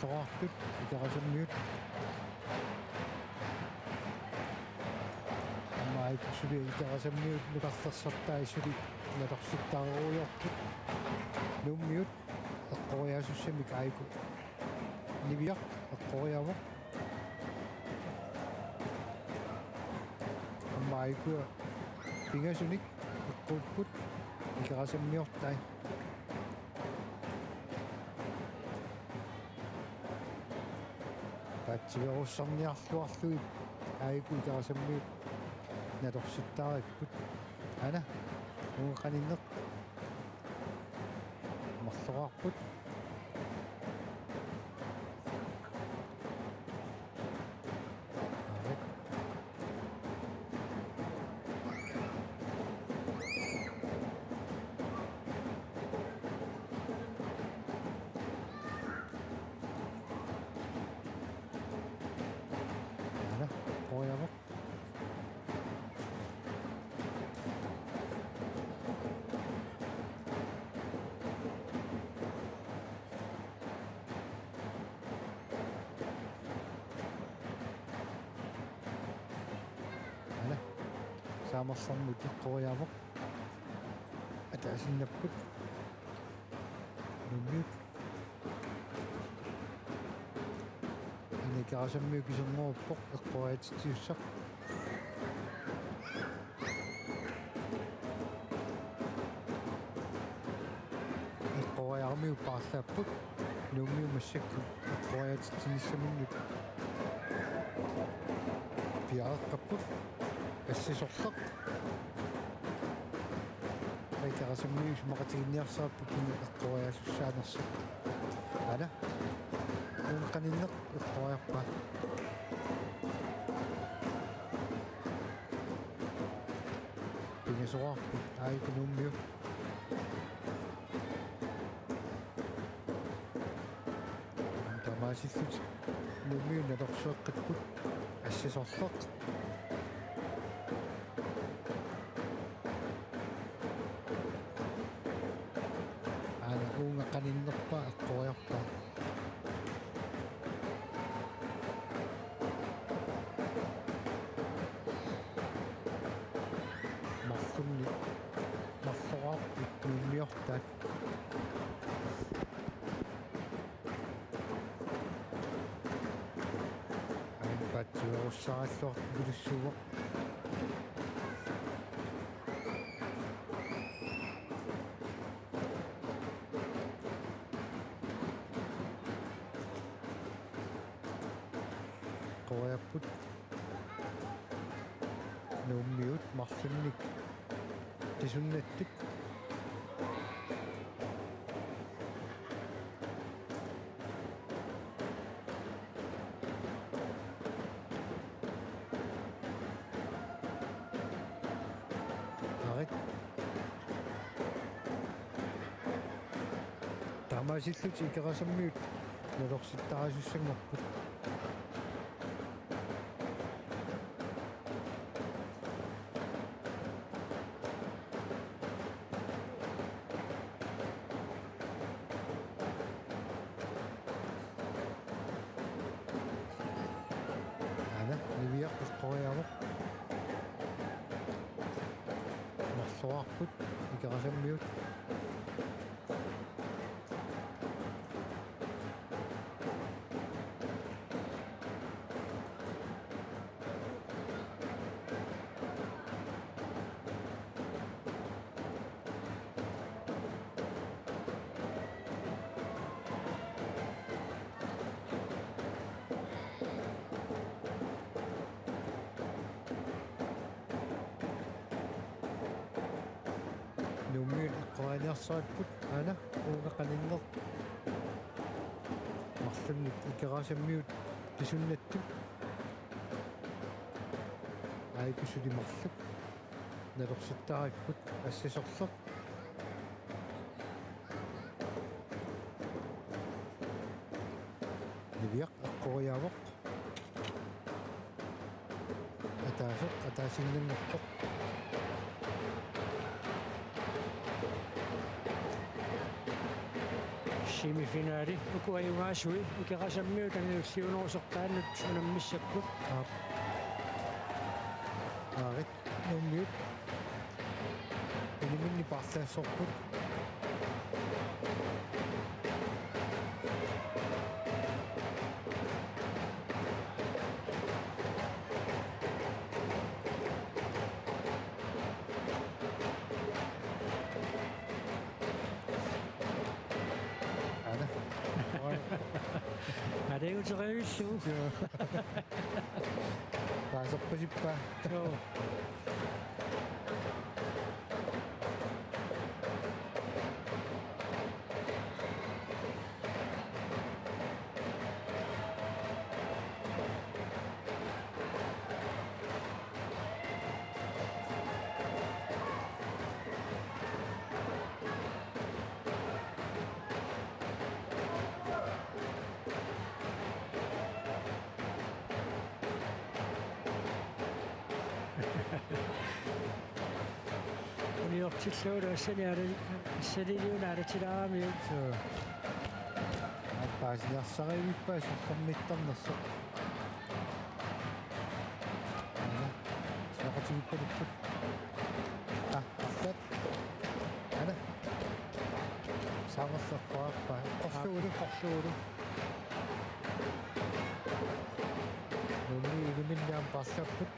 соортут икарасаммиут аммаик сули икарасаммиут нукарлерсартаа сули налорситтааруйорпут нуммиут эққориасуссамик айку нивиақ эққориавоқ аммаикуа пингасуник эққуппут икарасаммиортай паатсиверуссарниарлуарлугит айку икарасаммиут налорситтаариппут ана унгақаниннеқ марлораарпут ана қоявоқ ана saamarsarmut iqqoriavoq ataasinnapput nunniut anikarasammiu kiserngoruppoq eqqoriatitiussaq eqqoriarmiu paarlaapput nunniu massakku eqqoriatitinissamunnut piareqqapput ассисорлеқ рикарасаммиус мақатигинниарсааппут эққориасуссаанерсақ ана нунқаниннеқ эққориарпа пингасориарпут аикунууммиу тамаасиллут нуммиу налорсуэққиппут ассисорлеқ унгақаниннерпа эққориарпа таатсуаруссараллуар пилуссува qoyapпут нууммиут марлунник тисуннаттик арит тамасиллут икерасаммиут налорситтарасуссангорпут qoyaavaq marluarput ikerasammiut нуумиут qoaniarsaatput ana uuqaqalinner марлунник икерасаммиут тисуннаттук аикусулимарлук налорситтариппут ассасорлер нивиақ аққориавоқ атаасеқ атаасиннангорпоқ semifinali ukuayugaasui ikerasammiut angiussiunoorsortaannut unammissakkut aarit нууммиут илиминни парлаассорпут adeguterevissu паасерпасиппа joo uniortilluulu assaliunaaratilaamiut паасиарсаривиппаа суллэрмиттарнерсо сақатигиппалуппут арфат ана савассаққуарпаа qorsluulu нуми илиминнаам парлаппут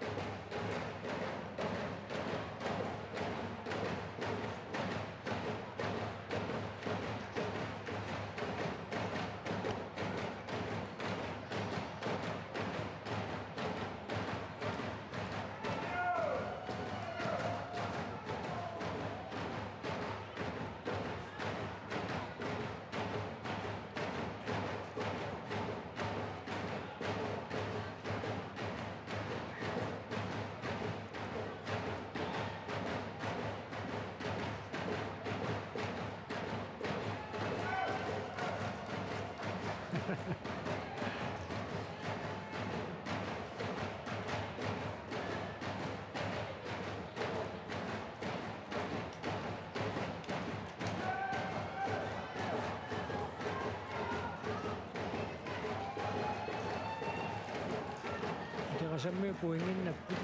ikerasammiu puinginnapput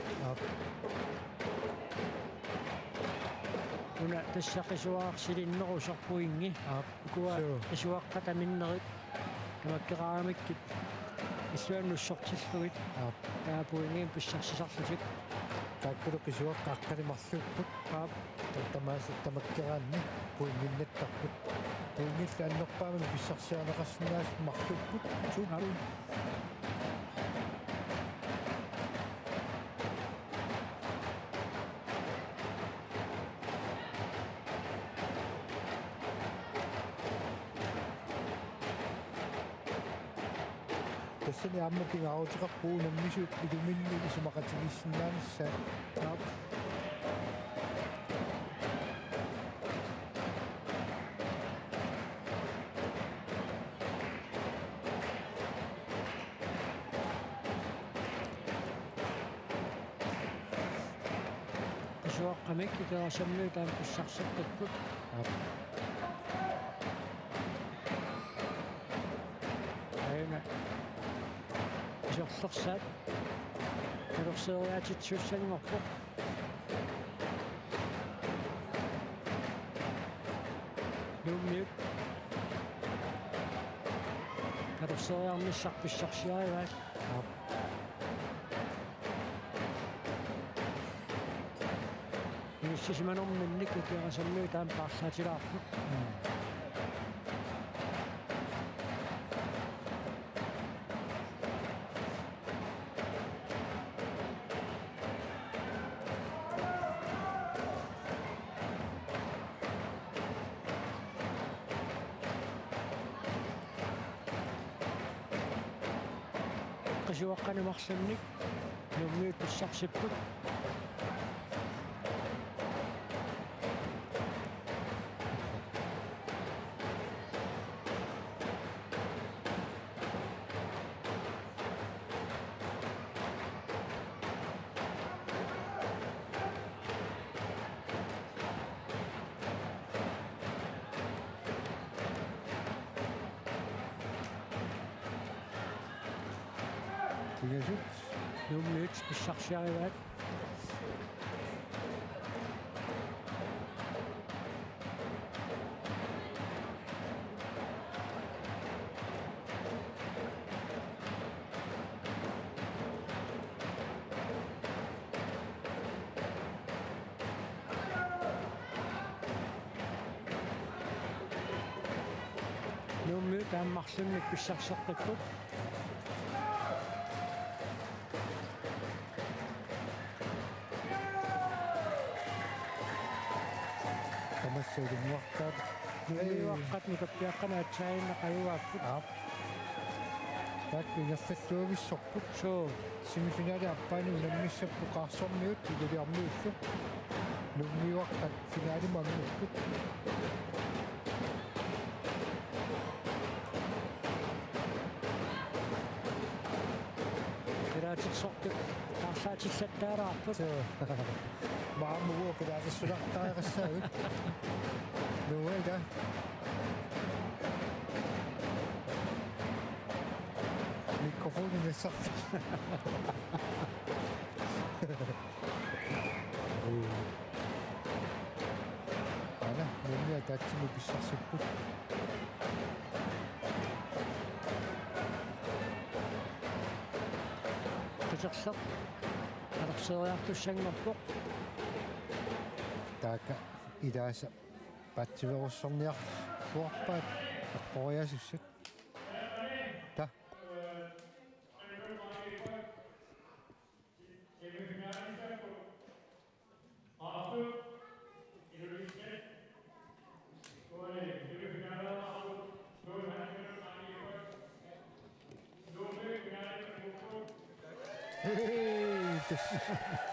una tassaqisuaarsilinnerusarpuingi ikua isuaqqataminnerit kamakkeraamikkit исуаннуссортиллугит таапуингиим писсарсисарлутик тааккулуккисуақ аққалимарлуппут тамаккераанни пуингиннаттарпут пуингилла аннерпаамани писсарсианеқарсинаас марлуппут сууп тассани аммапингаарутеқарпуу наммисуут илуминни исумақатигиссиннаанisса qisuaqqamik iterassammi taam pissarserpakput aina isорлерсаат илорсериаатитсуссангорпо нуммиук илорсериармиссарписсарсиариваат сисиманорминник икерасамми таам паарлаатилаарпут qisuaqqanimarsannik nummiut pissarsipput тигасут nummiut pissarsiarivaat nummiut taammarsunnik pissarserqipпут тамассуулумуартаат ваққат никаппиаққанаатсаиннақаюааппут таак ингерллуувиссорпут соо семифинаали аппаани наммиссаппу қаарсорниут илулиармиуллу нуммиуаққат финаали мангуппут пираатиксортук таарлаатиллаттаараарпут маамугуо килаасулартаагассаагут нуэга микрофони мессарт ана нэмэ тачми писсарсиппут qisерсеқ алерсериартуссангорпоқ така идааса патсиверуссорниар суарпаат аққориасуссат та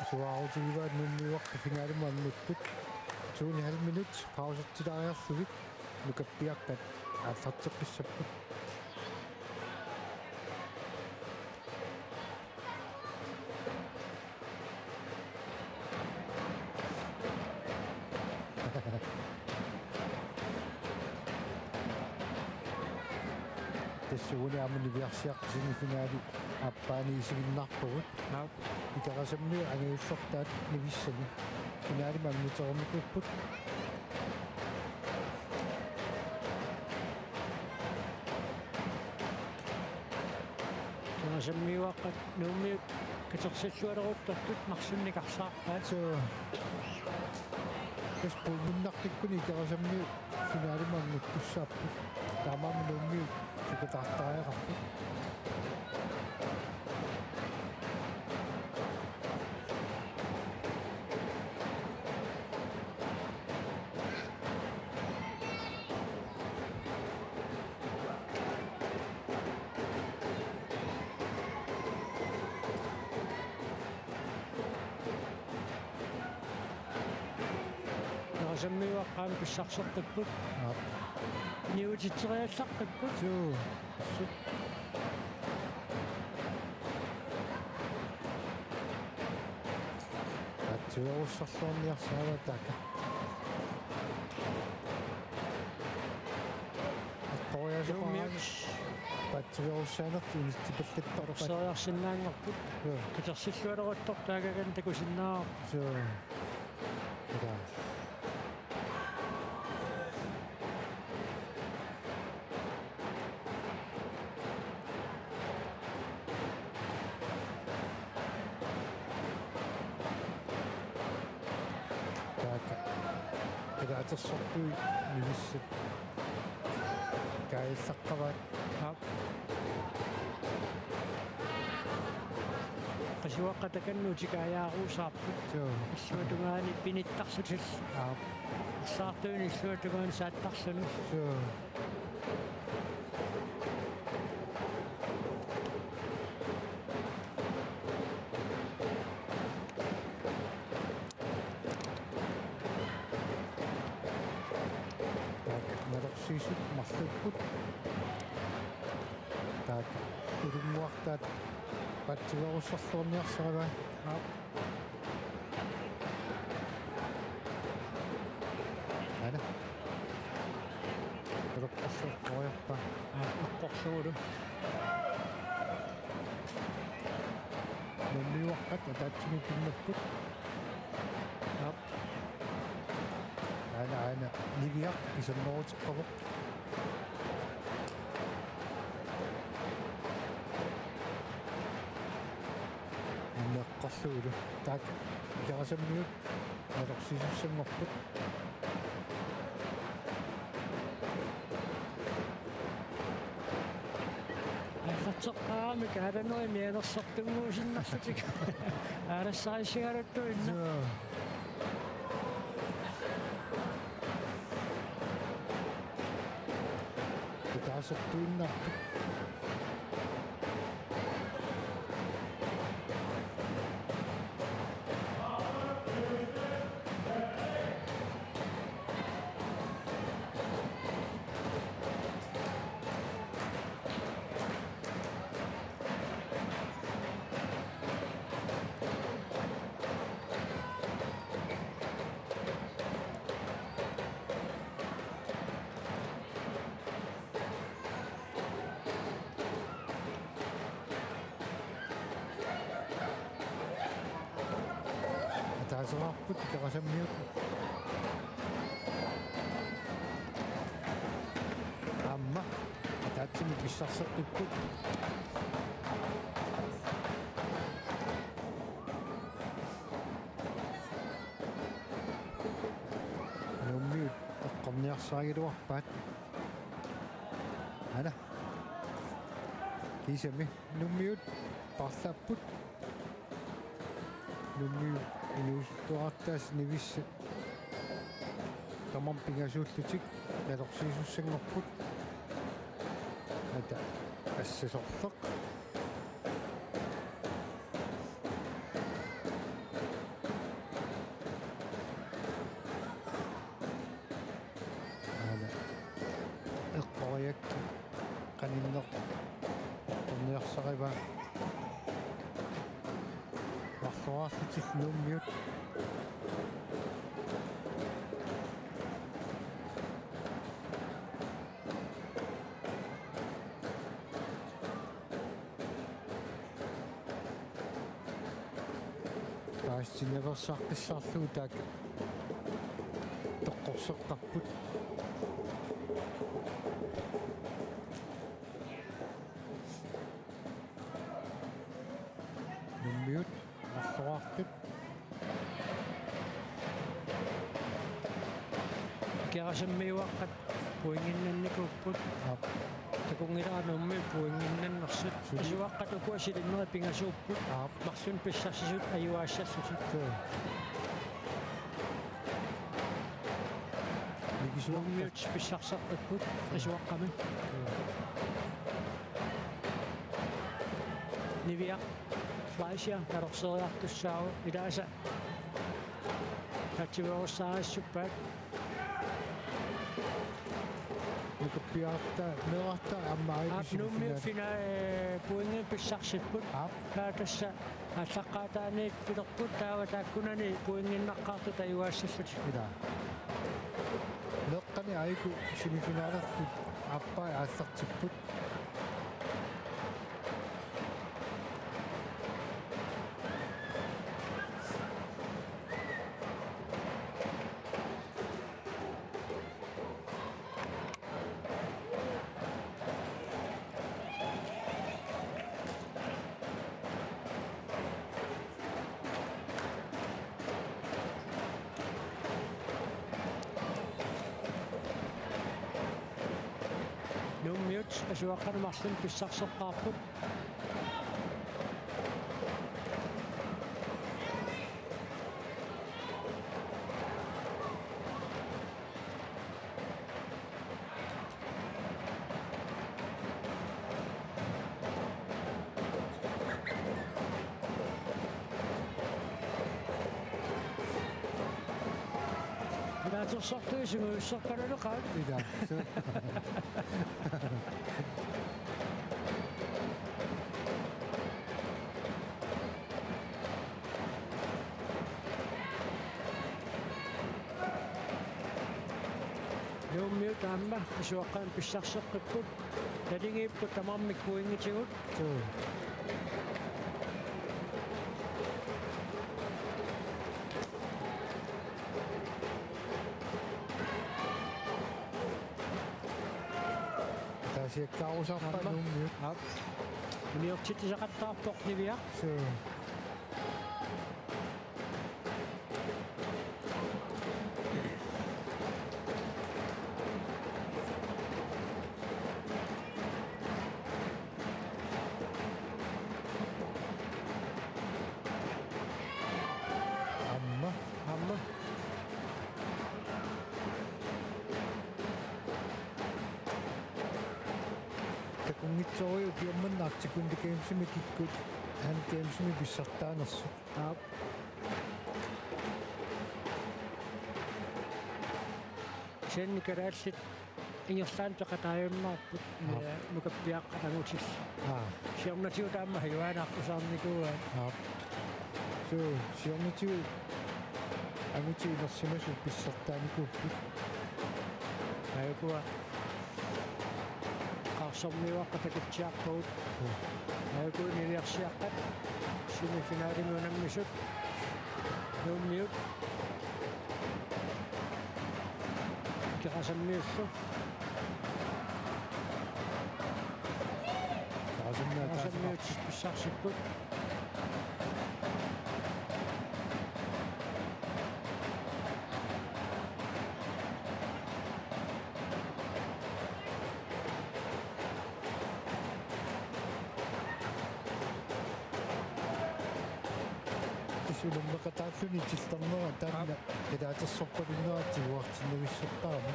суаарутигиваат нуммиуарта финаалимааннуппут 2,5 минут паусаттилаариарлугит нукаппиаққат ааллартеққиссаппут тассууни амнивиарсиақ семифинаали аппаани исигиннарпугут икарасамми ангиуллортаат нивиссами финаали мамнитермикуппут Nasammiuaqqat nuummiuk katersallualeruttartut marsunnikarsaarpaat Kas puunnartikkuni икерасамми финалимангут туссааппут таамаами нууммиу сукатаартариақарпут nasammiuaqqaami pissarsorqipпут niutiteriallaqqipput суу атсуеруссарлуарниарсаава така nuummiuk атсуеруссаанерти унистипаллаттарпат сооярсиннаангорпут katersallualeruttor taagagan takusinnaa суу да атэрсортуи милиссат каиллаққаваат qasuaqqatakannuutikaayaarussaarput иллуатунгаани пиниттарсутал саартуини иллуатунгаани сааттарсуну нарсисут марлуппут таат уруммуартаат патсиверуссарлуарниарсарава ана роккассуоққориарпа аққорсуулу нуммиуаққат атаатсими пиннаппут ана нивиақ кисаннорутеққавоқ иннеққарлуулу таак икерасаммиут алерсисуссангорпут аллатсеққаами кааданери мианерсортунгуусиннарлутик аалассарисигалуттуинна таасаттуиннарпут таасеқарпут икерасаммиут амма таатсими писсарсеққиппут нуммиут эққорниарсаагилуарпаат ана кисами нуммиут парлаппут нуммиут инуустуартаас нивисса тамам пингасууллутик ялорсиисуссангорпут ата ассасорлеқ ана эққориак каниннеқ орниарсарива марлуаарлутик нуммиут таастинневерсааққиссаарлугу таак тоққорсеққарпут артут керасаммиуаққат пуингиннанникуппут такунгилаанумми пуингиннаннерсут асуаққат укуасилиннери пингасууппут марсун писсарсисут аюаассассусут мигисууммиут писсарсаққиппут асуаққами нивиа флайшер тарорсериартуссаау илааса тативооссаариссуппаат Piatta merata ammai nummi fina puingen pissarsipput kaatassa allaqaataaniit pilerput taavataakkunani puinginnaqqaartu tajuaassallut ila leqqani aiku semifinaalertut appai aallartipput nummiut asuaqqanumarlun pissarserqaarput sortuisuussorpaluluqaat ila nummiut aamma asuaqqaan pissarserqipput talingiipput tamarmik puingitigut siekkausappa nummiut uniortitisaqattaarpoq nivia amma Kungitsoi ukiamman naatsikun game'simi kikkut han game'simi bissartaanersu sen karaallit ingerlaan taqataayunnaarput nukappiaqqatangutis siornatiu taamma hajuanaarpusaarnikuuat so siornatiu aguti inersimasu bissartaanikuupput ayukua qaarsormiuaqqatakutsiarpuut ayuku niliarsiaqqat semifinaalimунаммисут nummiut kirasammiullu kirasammiut pissarsipput Sulammakataalluni tiltarnera taanna ilaatersorpalunnerati uartinnavissortaama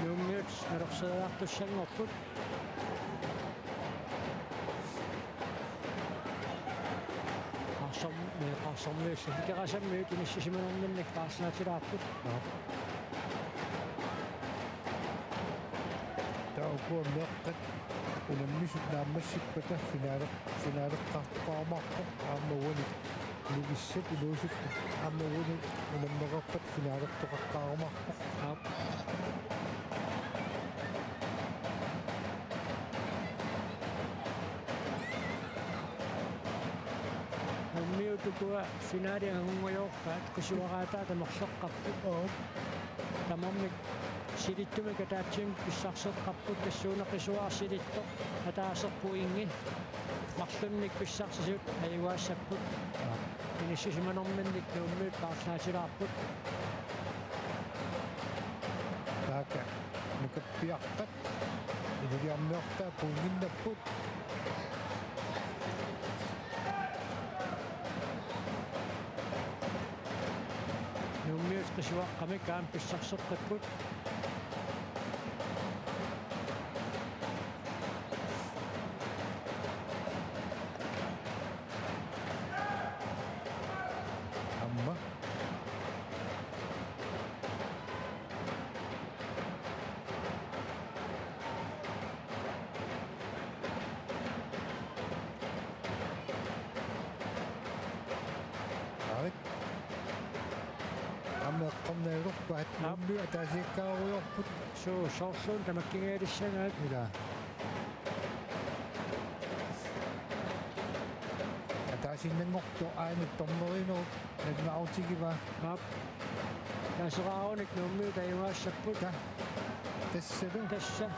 nummiut nerorseeriartussanngorput qaarsormiullu kirasammiut inissisimanaarninnak qaarsaatilaarput taukua meqqat unammisut naammassipпата finaaleqqartoqaarmarpa aammagunik nivissat iluusuttu aammagunik unammeqarpat finaaleqtoqaqqaarumarpa nummiutukua finaali angungajorpaat kusuaraataa tamersoqqarput tamarmik silittumika taatsim pissarseqqarput tassuuneqisuaarsilittoq ataaserpuingi Marslunnik pissartisut ajuaassaput. Inissisimanormannik nuummiut paarlaatilaarput. Taaka nukappiarpat iluliarmiortaa puunginnapput Nuummiut qisuaqqami kaam pissarserqipput. amma arit ammeqqornaaluqpaat nuummi ataasiikkaaruyorput Soorluun tamakkingeelissangaat. ila ataasinnangorto aanut tormerinuut nagnautigiva Naap. Taaseraarunnik nuummiut ajuaassaput. tassalu Tässä.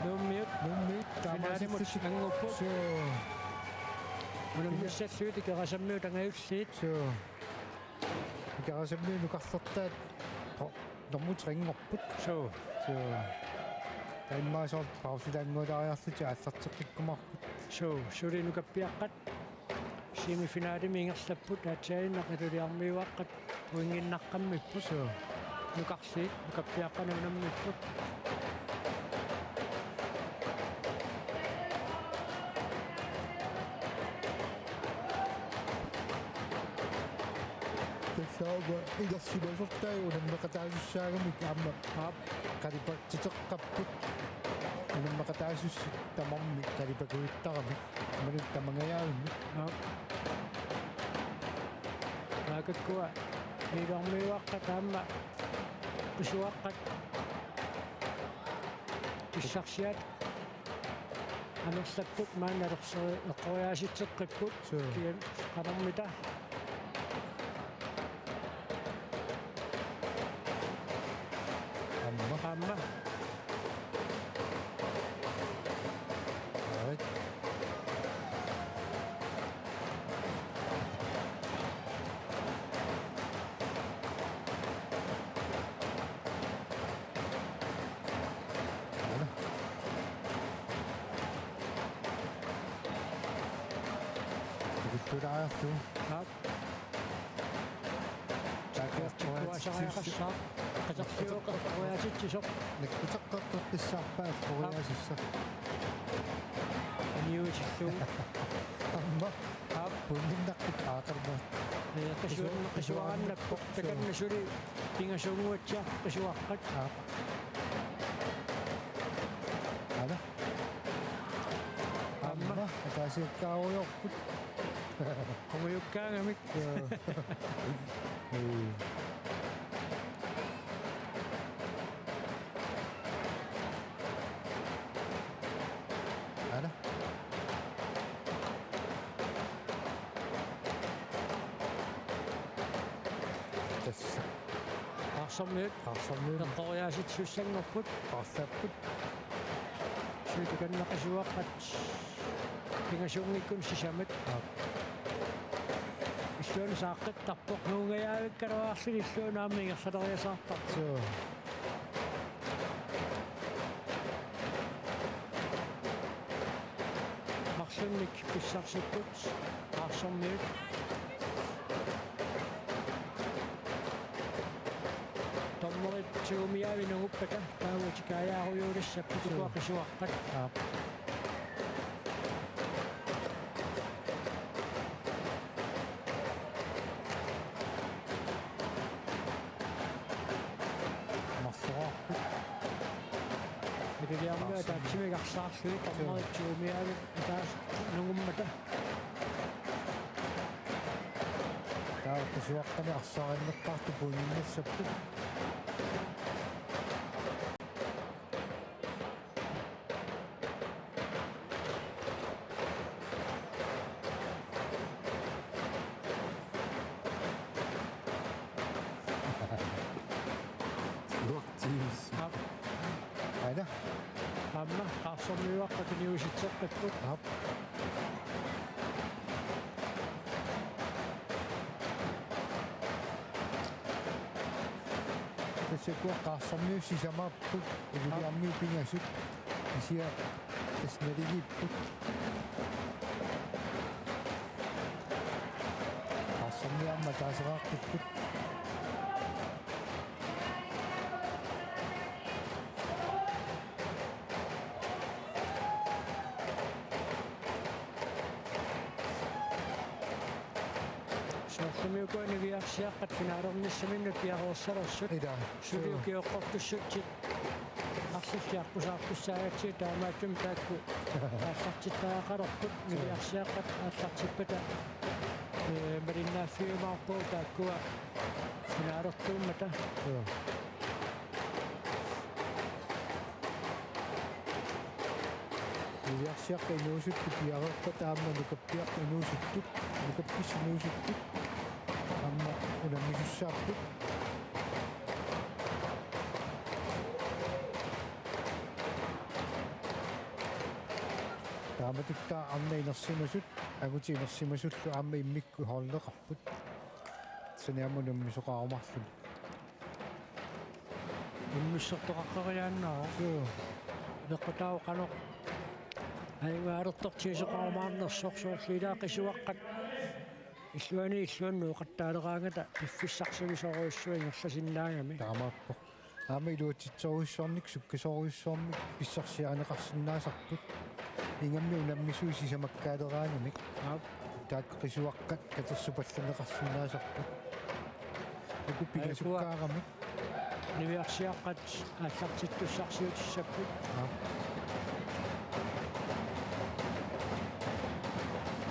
Nuummiut. nuummiit Finaalimut angupput. so Unummissalluut ikerasammiut angayussiit. so ikarasammi nukarlertaat normut ringorput So. so taimmaasor pausilaanguulaariarluti аллартеққиккумарпут Suli nukappiaqqat. Semifinaalimi ingerlapput aatsaalinnaqaluliarmiuaqqat puinginnaqqammipput. so Nukarsiit nukappiaqqana unammipput. tassaava ilersimasortaaju unammeqataasussaagami amma Naap. qalipatiteqqapput unammeqataasussi tamarmi qalipakuittarami manut tamangayaavimmi Naap. Naakakkua niiluarmiuaqqat aamma qisuaqqat pissarsiat anerlapput maanalerсери eqqoriaasitseqqipput so kian qanermita amma aamma arit ana Tudaartu naap taakaqquaatississa Kuasariaqassaa qatarsiuqeqqoriaasittisoq nakutaqqartartissarpaat qoriasissa aniutillu amma aap punninnaqqit aaqarma qisuarannappoq takannasuli pingasuunguatsia qisuaqqat ana amma ataasiikkaaruyorput qomuyukkaangamik ana tassa qaarsormiut qaarsormiut eqqoriaasitsussangorput qaarsapput suutukannaqisuaqqat pingasuungikkun sisamat issuun saaqqittarpoq nuungayaavikkaluaarluni illuunaammi ingersaleriasaartar so marsunnik pissarsipput qaarsormiut tommorit suumiaavinuguppata taavutikaayaaruyuulissapput ikuaqisuaqqat marsoraarput Mikiarmia taatsimigarsaarluni tommorit suumiaavi taas nugummata taaqisuaqqani arsarinneqqaartu punninnersapput luartiis ana Amma qaarsormiuaqqat niusitseqqipput ap tässä kuokkaassami sisämapput eli ammi pingasut isia tesnerigipput qaassami amma taaseraaqqipput Soorlumiukuani viarsiaqqat finaalornissaminu piaruussarassut ida suliukioqqortussutsit арллиарпусаарпуссаагатси таамаатум таакку ааллартиттаақалерпут нивиарсиаққат ааллартиппата мариннааффиумаарпуу тааккуа финаалертууммата нивиарсиаққа инуусутту пиарерпа таама нукаппиаққа инуусуттут нукаппис инуусуттут амма унамисуссаарпут тааматутта амна инерсимасут агути инерсимасуллу аама иммикку хооллеқарпут саниамунум мисоқарумарлу иммиссертоқаққариааннаа неққатау қано аюгаалертортиисоқарумаарнерсорсоорлилаақисуаққат иллуани уқаттаалераангата пиффиссарсимисоруйуссуи нерласиннаангами таамааппо аама илуатситсоруйссуарник суккисоруйссуармик писсарсианеқарсинаасарпут ингамми унаммисуи сисамаккаалераангамик тааккисуаққат катерсупалланеқарсинаасарпут аку пигасуккаарамик нивиарсиаққат ааллартиттуссарсиутиссаппут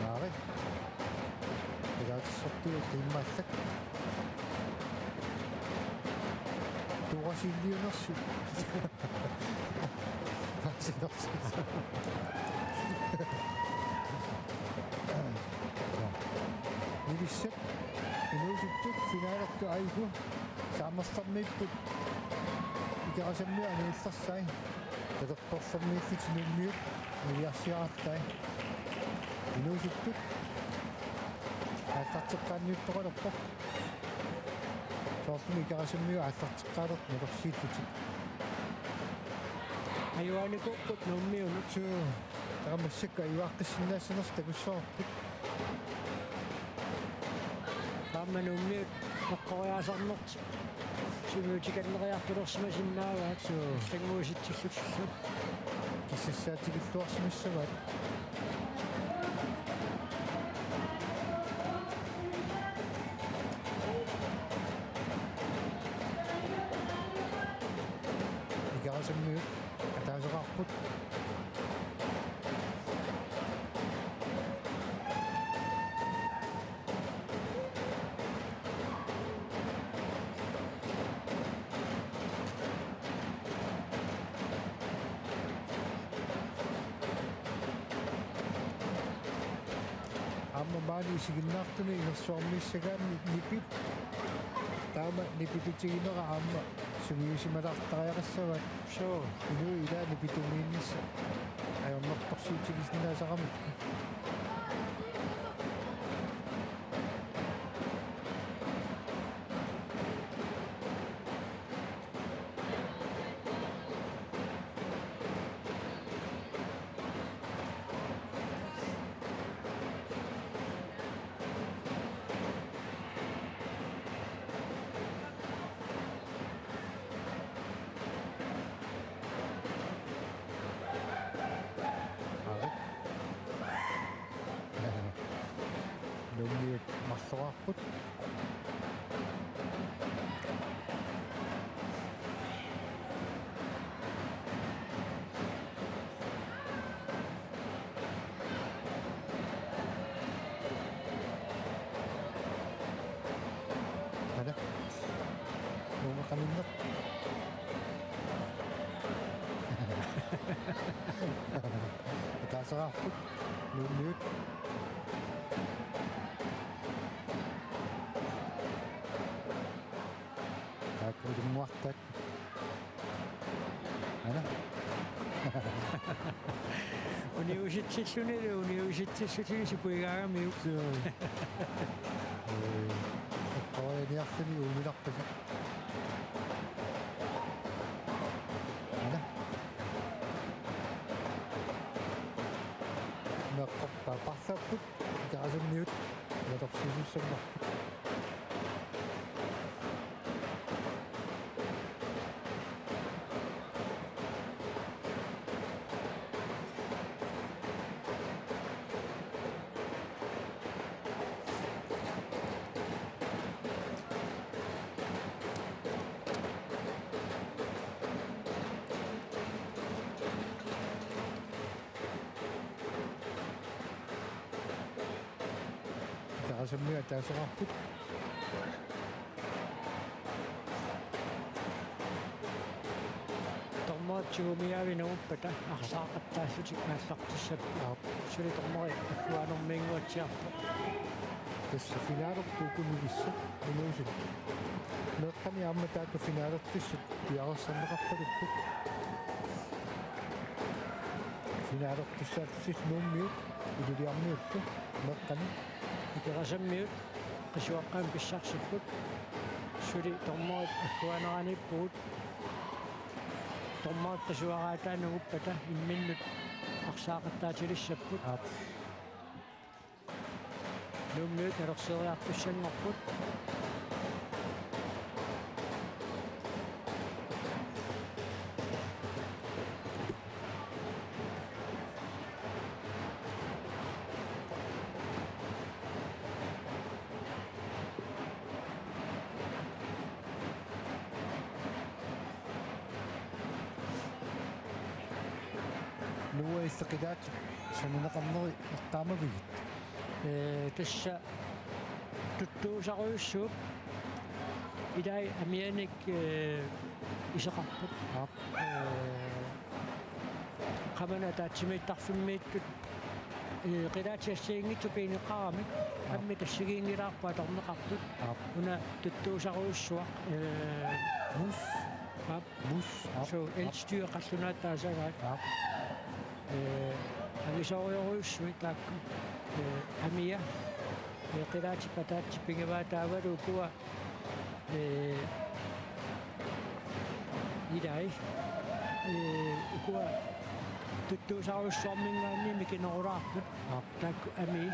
ааре пигасуттиу тиммааллак туасиллиунерсу пасинерсу нивиссат инуусуттут финаалерту айгу саамассармиппут икерасаммиа анилларсай татерторсармииффитинуммиут нивиарсиараттай инуусуттут ааллартеққаанниуттоқалерпо соорсми икерасаммиу ааллартеққаалерт налерсииттути аюаникуккут нуммиунут суу тарамассакка ивааққиссинаассанерс такуссоорпут таамануммиут эққориаасарнерт симиутиканнериартулерсимасиннааваат тагмууситсиллутиллут киссассаатигиллуарсимассаваат икерасаммиут атаасеқарпут амма маани сигиннаартуни инерсуармиссагаанни нипит таама нипитутигинера аама сугиусималаартариақассават соо инуи илаа нипитумииннисса аёрнэрторсуутигиснаасарамикку нуммиут марлораарпут ада нума каминнат таасаарпут нуммиут удмуартак ана университетсунилу университетсутигисипуигаагамиук коэниарфини умиларпаса икеқасамниут ятарсисуссаммар икеқасамниу таасеқарпут тормоотсигумиавинагуппата арсаақаттаассутик мааллартиссап сули тормори аккуанэрмингуатсиарпо тасса финаалертуукунивисса инуусут меэққани аама таата финаалертиссут пиарерсарнеқарпалуппут финаалертиссаатсис нууммиут илулиарниутту меэққани икерасаммиут qisuaqqaam pissarsipput suli tormorit akkuaneranippugut tormorit qisuaraataanaguppata imminnut arsaaqattaatilissapput nuummiut nalerseeriartussanngorput нуа иллеқилаат санунеқарнери артаамавигит тасса туттуусаруйуссууп илай амианик исеқарпут qamana taatsimиттарфиммииттут qilaatsiassiingitsu piiniqqarami амми тассигиингилаарпа торнеқартут уна туттуусаруйуссуақ бус so elstyre qallunaattaasagaat анисориоруйуссуи таакку амия qilaatit pataatsi pingivaataavalu kuwa ilai kuwa tuttuusaruissuarmingaanni mikinerulaarput taakku ami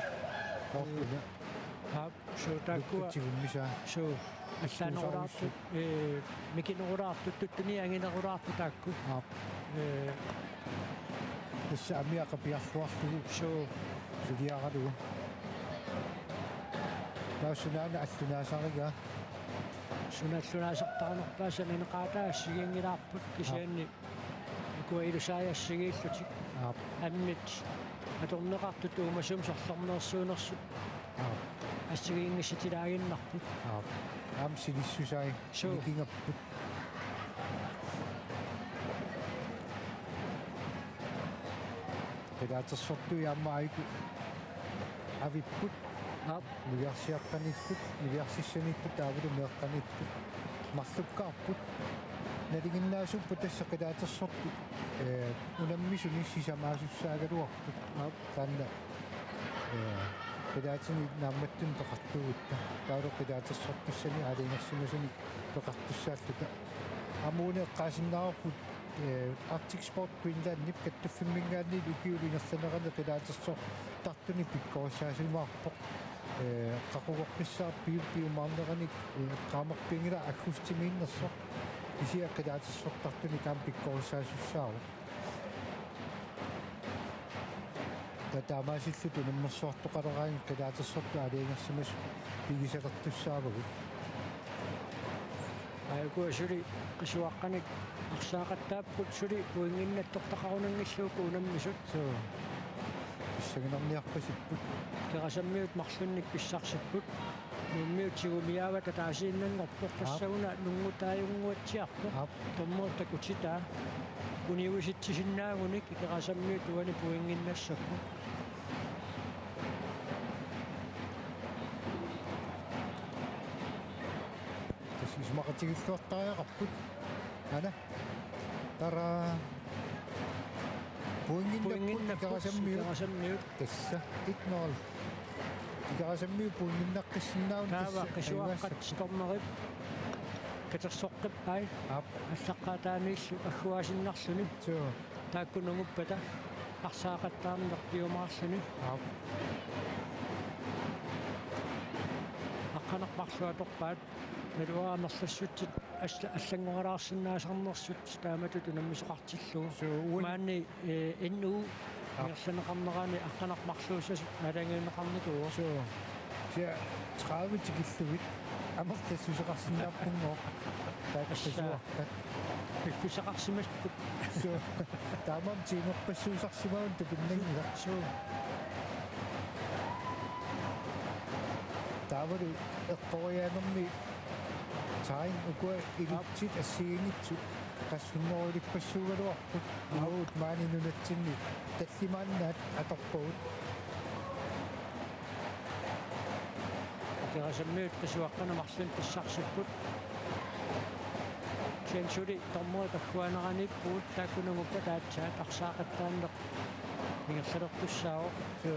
qorpuna so taakkuwa tigummisaa so аллаанерулаартут микинерулаартут туттуни ангинерулаарпу таакку тасса амиақа пиарлуарлугу so сулиаралугу таусунаана аллунаасарига суналлунаасартарнерпааса нинеқаатаассигингилаарпут кисианни куаилусааяссигииллутик аммит аторнеқартут уумасум сарларнерсуунерсут ассигиингиссатилаагиннарпут ам силиссусай никингаппут педатсортуи аммаайку авиппут милиарсиаққаниттут милиарсиссаниттут таавалу меэққаниттут марлуккаарпут налигиннаасуппу тасса педатсорту унаммисуни сисамаасуссаагалуарпут таанна педатсини наамматтун тоқартугутта таалу педатсортуссани алингерсимасуни тоқартуссааллута амууне эққаасиннаарпут Arctic Sport Queensland каттуффиммингаанни лукиулинерланерана педатсор тартуни пиккорсаасимаарпоқ қақугоққиссаар пиумаарнераник qaamorpingila аккустимииннерсо исиа педатсор тартуни таам пиккорсаасуссаау татаамаасиллуту нуммерсуартоқалераани педатсорту алингерсимас пигисақертуссаавагу айгуа сули qisuaqqanik арсаақаттааппут сули уингиннаттортақарунангиллууку унаммисут иссагинарниарпасиппут керасаммиут марлунник писсарсиппут нуммиут сигумиаавата таасииннангорпоқ тассагуна нунгутааюнгуатсиарпо томмуутта кутитаа куниуиситсисиннаагуник керасаммиут уани пуингиннассакку мақатигиллуартариақарпут ана тара пуингиннаппут тасса итнол игарасамми пуингиннаққиссиннаун таава қисуаққат стормерип катерсоққиппай аллаққатаанииллу аггуасиннарлуни тааккунугуппата арсаақаттаарнер пиумаарлуни аққанарпарлуаторпаат налуаамерлассутсит аллангоралаарсинаасарнерсут тааматут наммисоқартиллуу маанни иннуу ингерланеқарнерани аққанарпарлуусас алангиунеқарникуу så 30 tikilluit амерлассусеқарсинааппунгоо таакассуарпат пиффисақарсимаспут so таамам тимерпассуусарсимаун тупиннагила so таавару эққориаанерми таин укуа илитсит ассигингитсут qassуннеруликпассуугалуарпут аут маанинунатсинни таллимааннаат аторпуут керасаммиут qisuaqqana marlun pissarsupput сенсури томмоо тахуанераниппуут тааккунагуппа таатсаат арсаақаттааннеқ мингерлалертуссао so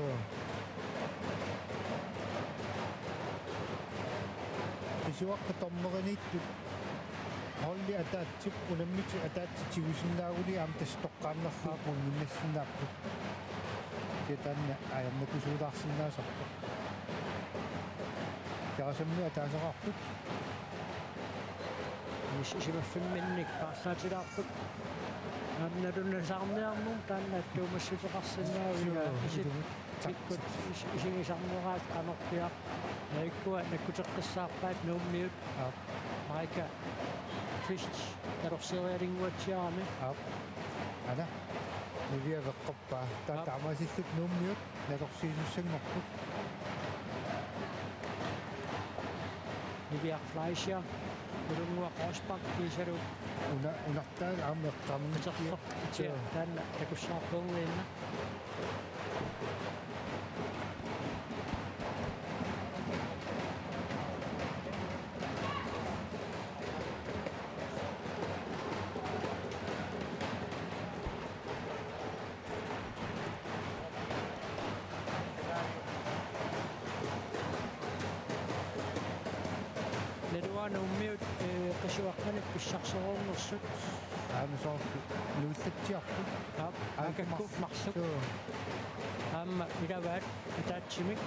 qisuaqqa tormeriниittut holli ataatсип унаммити атаатситигусиннаагули аам тастоққааннерлууппун миннассиннааппут кетанна аярнакусуулаарсинаасарпу керасамми атаасақарпут мисисимаффимминник пааллаатилаарпут амналуннасаарниарнур тааннаат туумассутеқарсинаавига исиккут исигисарнераат qanорпиақ наиккуа наккутеққиссаарпаат нууммиут майка твист тарорсериарингуатсиарами ана нивиавеққоппаа таамасиллут нууммиут налорсиисуссангорпут нивиарфлайшер улунгуа қорспак кисару унартаа аамеққарнитиа таанна такуссаарпунгуинна нууммиут qisuaqqanik pissarseruunnersut аамисоорпу нууллатсиарпу аакаккук марлук аама илаваат атаатсимик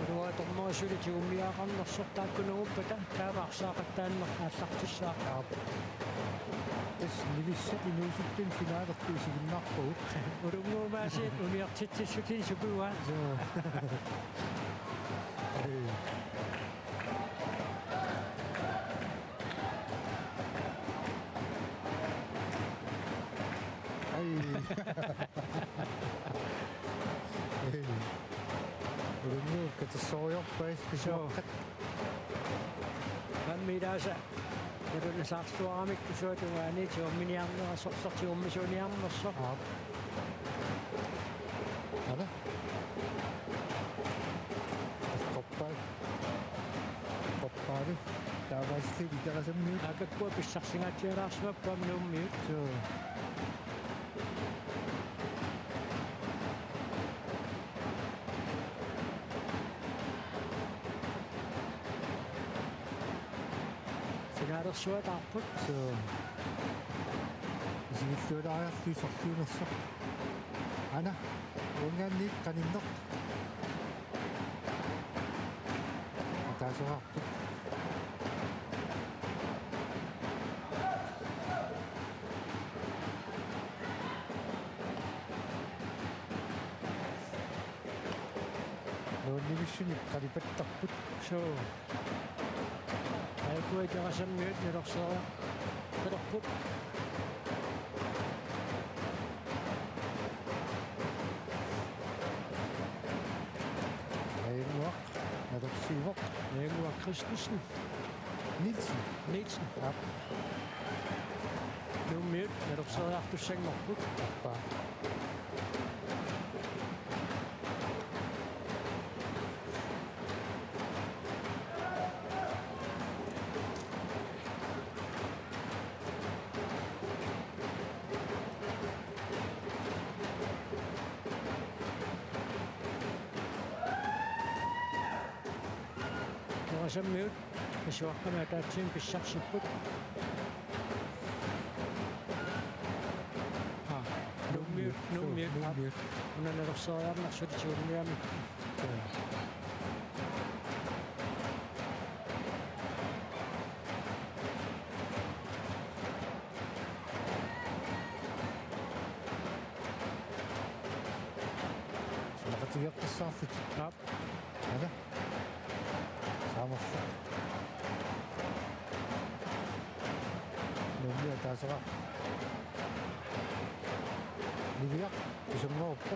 руа томмоосули тигуммиаақарнерсор тааккунагуппата таамаарсаақаттааннер ааллартуссаа эс нивиссат инуусуттин финаалерту исигиннаарпугут улунгуумаасиит униартитсиссутин супуа улунгуу катассориорпаас кисуаққат аммидааса ядунасаарсуарамик кусуатугаани тиумминиарнерасорлартиуммисуниарнерсо ана qoppaari taavaasli ikarasammiut акаккуа писсарсингаатиалаарсимаппам нууммиут so финалерсуатаарпут so isигиллуалаариартуисорлуунерсо ана унгаанник каниннеқ таасоқарпут нууннивиссуник қалипаттарпут so айкуа керасаммиут нилорсериа пелерпут аимуақ надерсивоқ Егор Christensen Nielsen ja нууммиут нилорсериартуссангорпут ба керасаммиут кисуаққана таатсин писсарсиппут нууммиут Nummi. Nummi. Unan ersorjarnarsulit suunniamik. Makatigiaqqissaarfit. Naap. Ala. Saamarlu. Nummi ataasera. Niviaq isunngoruppo.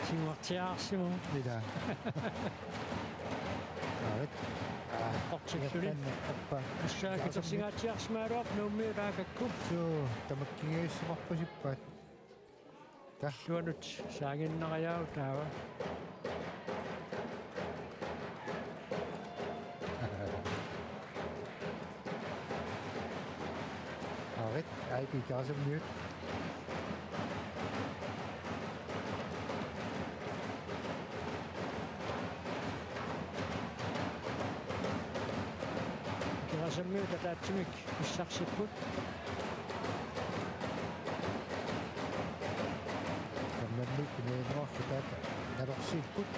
Singuartiaarsimu. Ida. Aarit. Qortiksuli. Appa. Assaakitorsingaatiarsmaaluaq nummi raakakku. Suu tamakkingiissumarpasippaat. Suanut saaginnariau taava. Aarit aipikaasammiut. Kirasammiut ataatsimik issarsipput. Kammannuk neenerarfutaata nalorsiipput.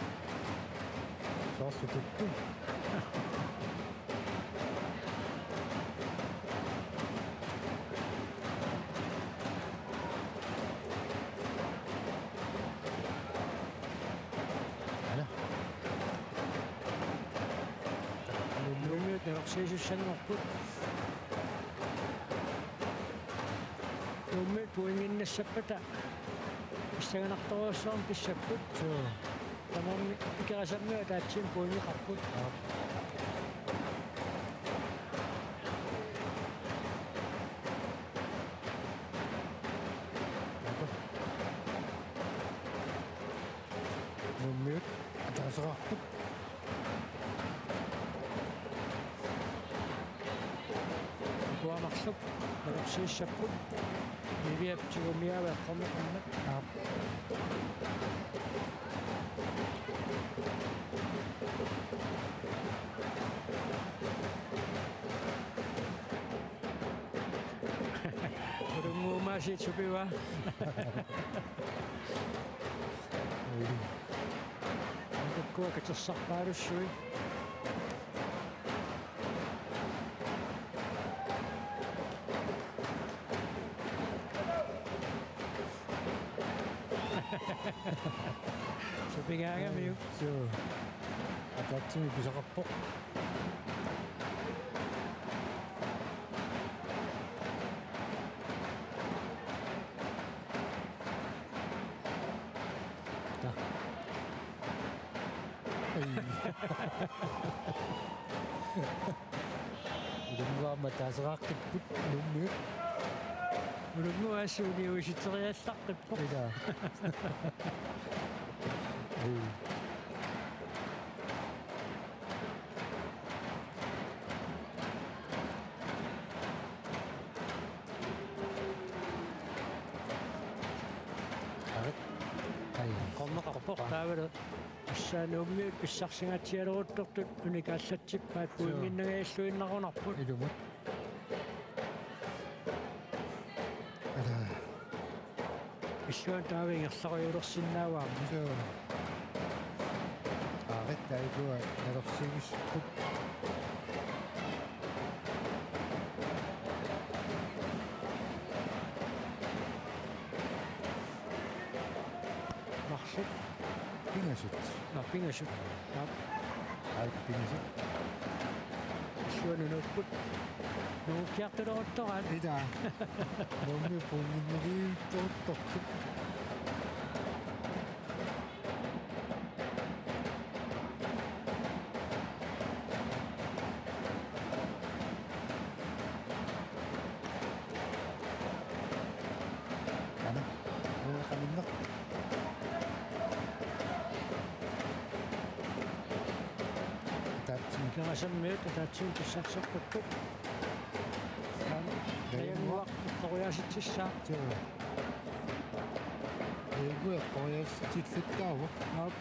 Soorlututtu. Ala. Nummiut nerorsiisussanngorput. Nummiut puinginnassapata. Issaganartoruussaarn pissapput. Suu. Tamarni kirasammiut ataatsim puingiqarput. Nummiut ataaserarput. Kuamarlup nerorsiissapput. Niviaptigumiava qommeqammat. Aap. Urunguumaasiit supiva. Ui. Kuwa katersarpaalussui. Supingaangamiu. Suu. Ataatsimi pisaqarpoq. Ulunguama taaseraaqqipput nummiut. Urunguaassuuni uisiteriassarqippoq. Ida. Ui. Aarit. Ai. Qommeqarpoq taavara. Assaanuummiut pissarsingaatialeruttortut unikaallatsippaat puinginnagailluinnaqunarput. Ilumut. Ala. Issuan taavingerlarujulersinnaavaamma. Suu. Aarit taikua nalorsigisput. Marsut. Pingasut. Pingasut. Aip pingasut. Issuanunupput. Nuukkiartuleruttoraat. Ida. Nummi puinginnagiltortortut. Ana. Kaminnak. Ataatsimi. Kirasammiut ataatsim pissarserpakku. Ayanguaq qoruyaasittissaa. Suu. Eegua qoruyaasittilluttaava. Naap.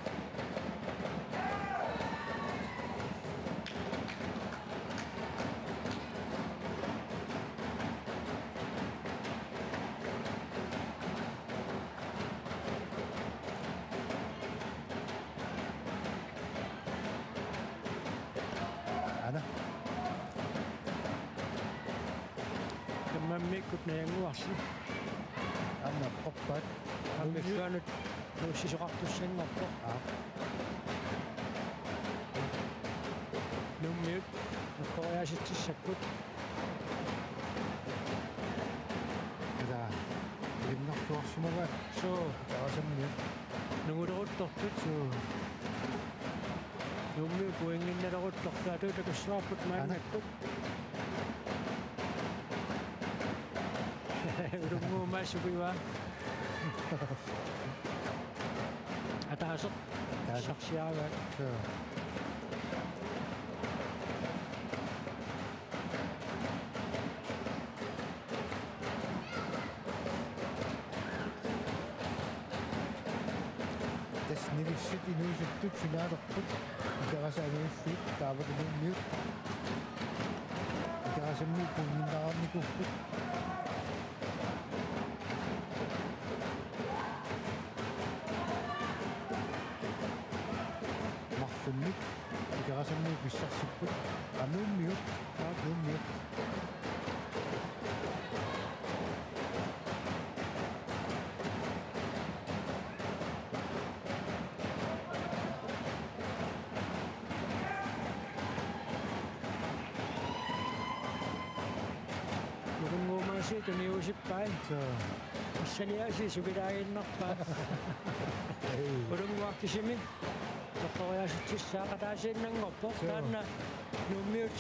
Mikkut naanguarlu. Anna qoppat. Аммиллуанут нуусисоқартуссангорпо. Нуммиут нуккориаситсиссаккут. Эда лимнартуарсумага Соо таасаммиут нугулеруттортут суу. Нумми пуингиннерерутторtaату такуссуарпут мааннаккут. Уруммаасупива. Атаасоқ сарсиарага. Соо. Тэс нивиссит инуусуттут синаалерпут икерасааниуссуут таавакунуммиут икерасамми пунгиннаарникуппут марсунник икерасамми писсарсиппут ануммиут нуммиут Tuniusippai. Assaniasi subilaainnarpaa. Ulunguartisimi. Toqqoriasitsissaaqataasinnangorpo. Taanna nummiut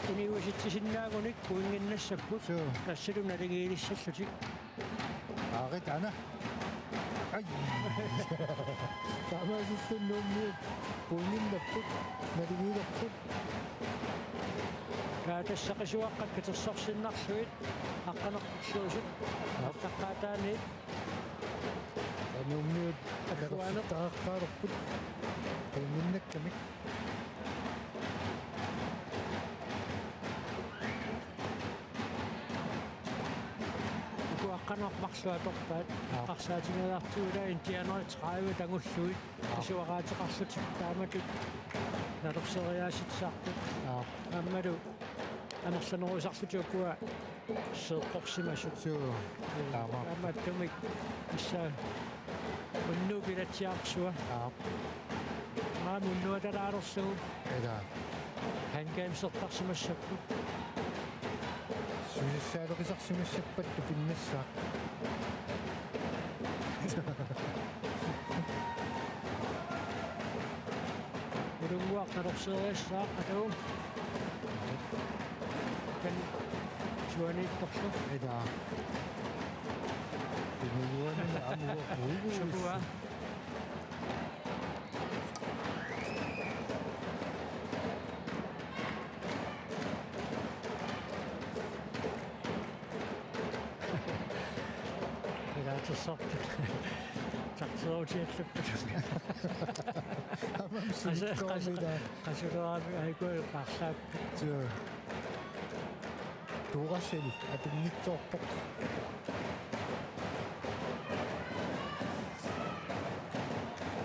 tuniusitsisinaagunik kuinginnassaput. Tassalum naligiilissallutik. Aarit ana. Ai. Taamaasittun nummiut kuinginnapput naligiilerput. Taatassaqisuaqqat katersorsinnarluit. Аққанаққусуусут артаққаатаани ануммиут акаруанертааққаарпут туминнаккамик аққанақмарсуаторпаат аққарсаатингалаартуула интианери 30 тангуллуит асуараатеқарсутик тааматут налерсериааситсаартут аммалу анерсанерусарлутиуккуа сеэққорсимасут аматтумик исса уннупилатсиарсуа маамуннуаталаалерсугу эда хангамсертарсимассаппут сусиссаалерисарсимассаппат тупиннассаа улунгуарналерсериассаа атуу kan suanittorlu эда тумуана амуа супуа эда тусорт тартсоотиаллаппут qasuqaami aikui qaarlaappu туурасали атумнитсоорпоқ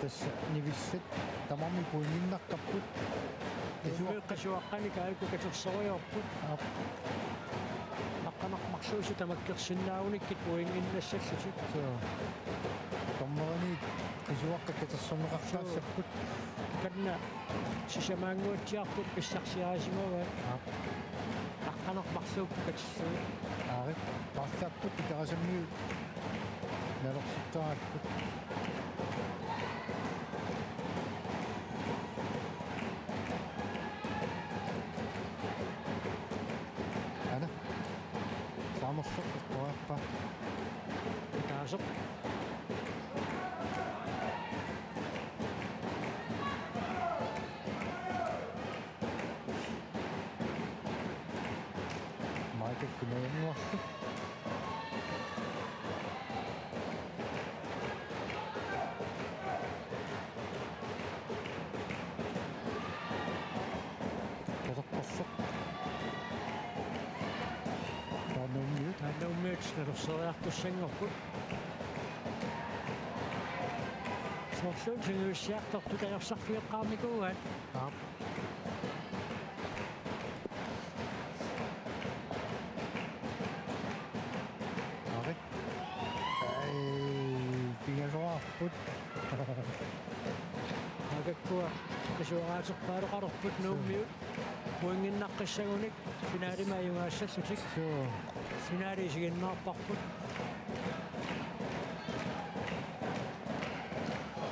тасса нивиссат тамами пуиннаркаппут qasuaqqani kaiku katersoриорпут аққанармарсууси тамаккерсиннаагуниккит пуингиннассаллутик томмерани qasuaqqa katersorneqartаассаппут канна сисамаангуатсиарпут писсарсиаасимава аққанармарсууппу катиссуи аари паартааппут икарасамми налерситтарааппут ана самоссоқ qoappa таасоқ майккунеэмуарту касаққарсоқ таануммиут налерсериартуссангорпут соорсуут сингуиссиарторту таерсарфиэққарникуугаат агаккуа касуараатеққаалеқарерпут нууммиут пуингиннаққиссагуник финаалима аюнгаассаллутик so финаали сигиннаарпарпут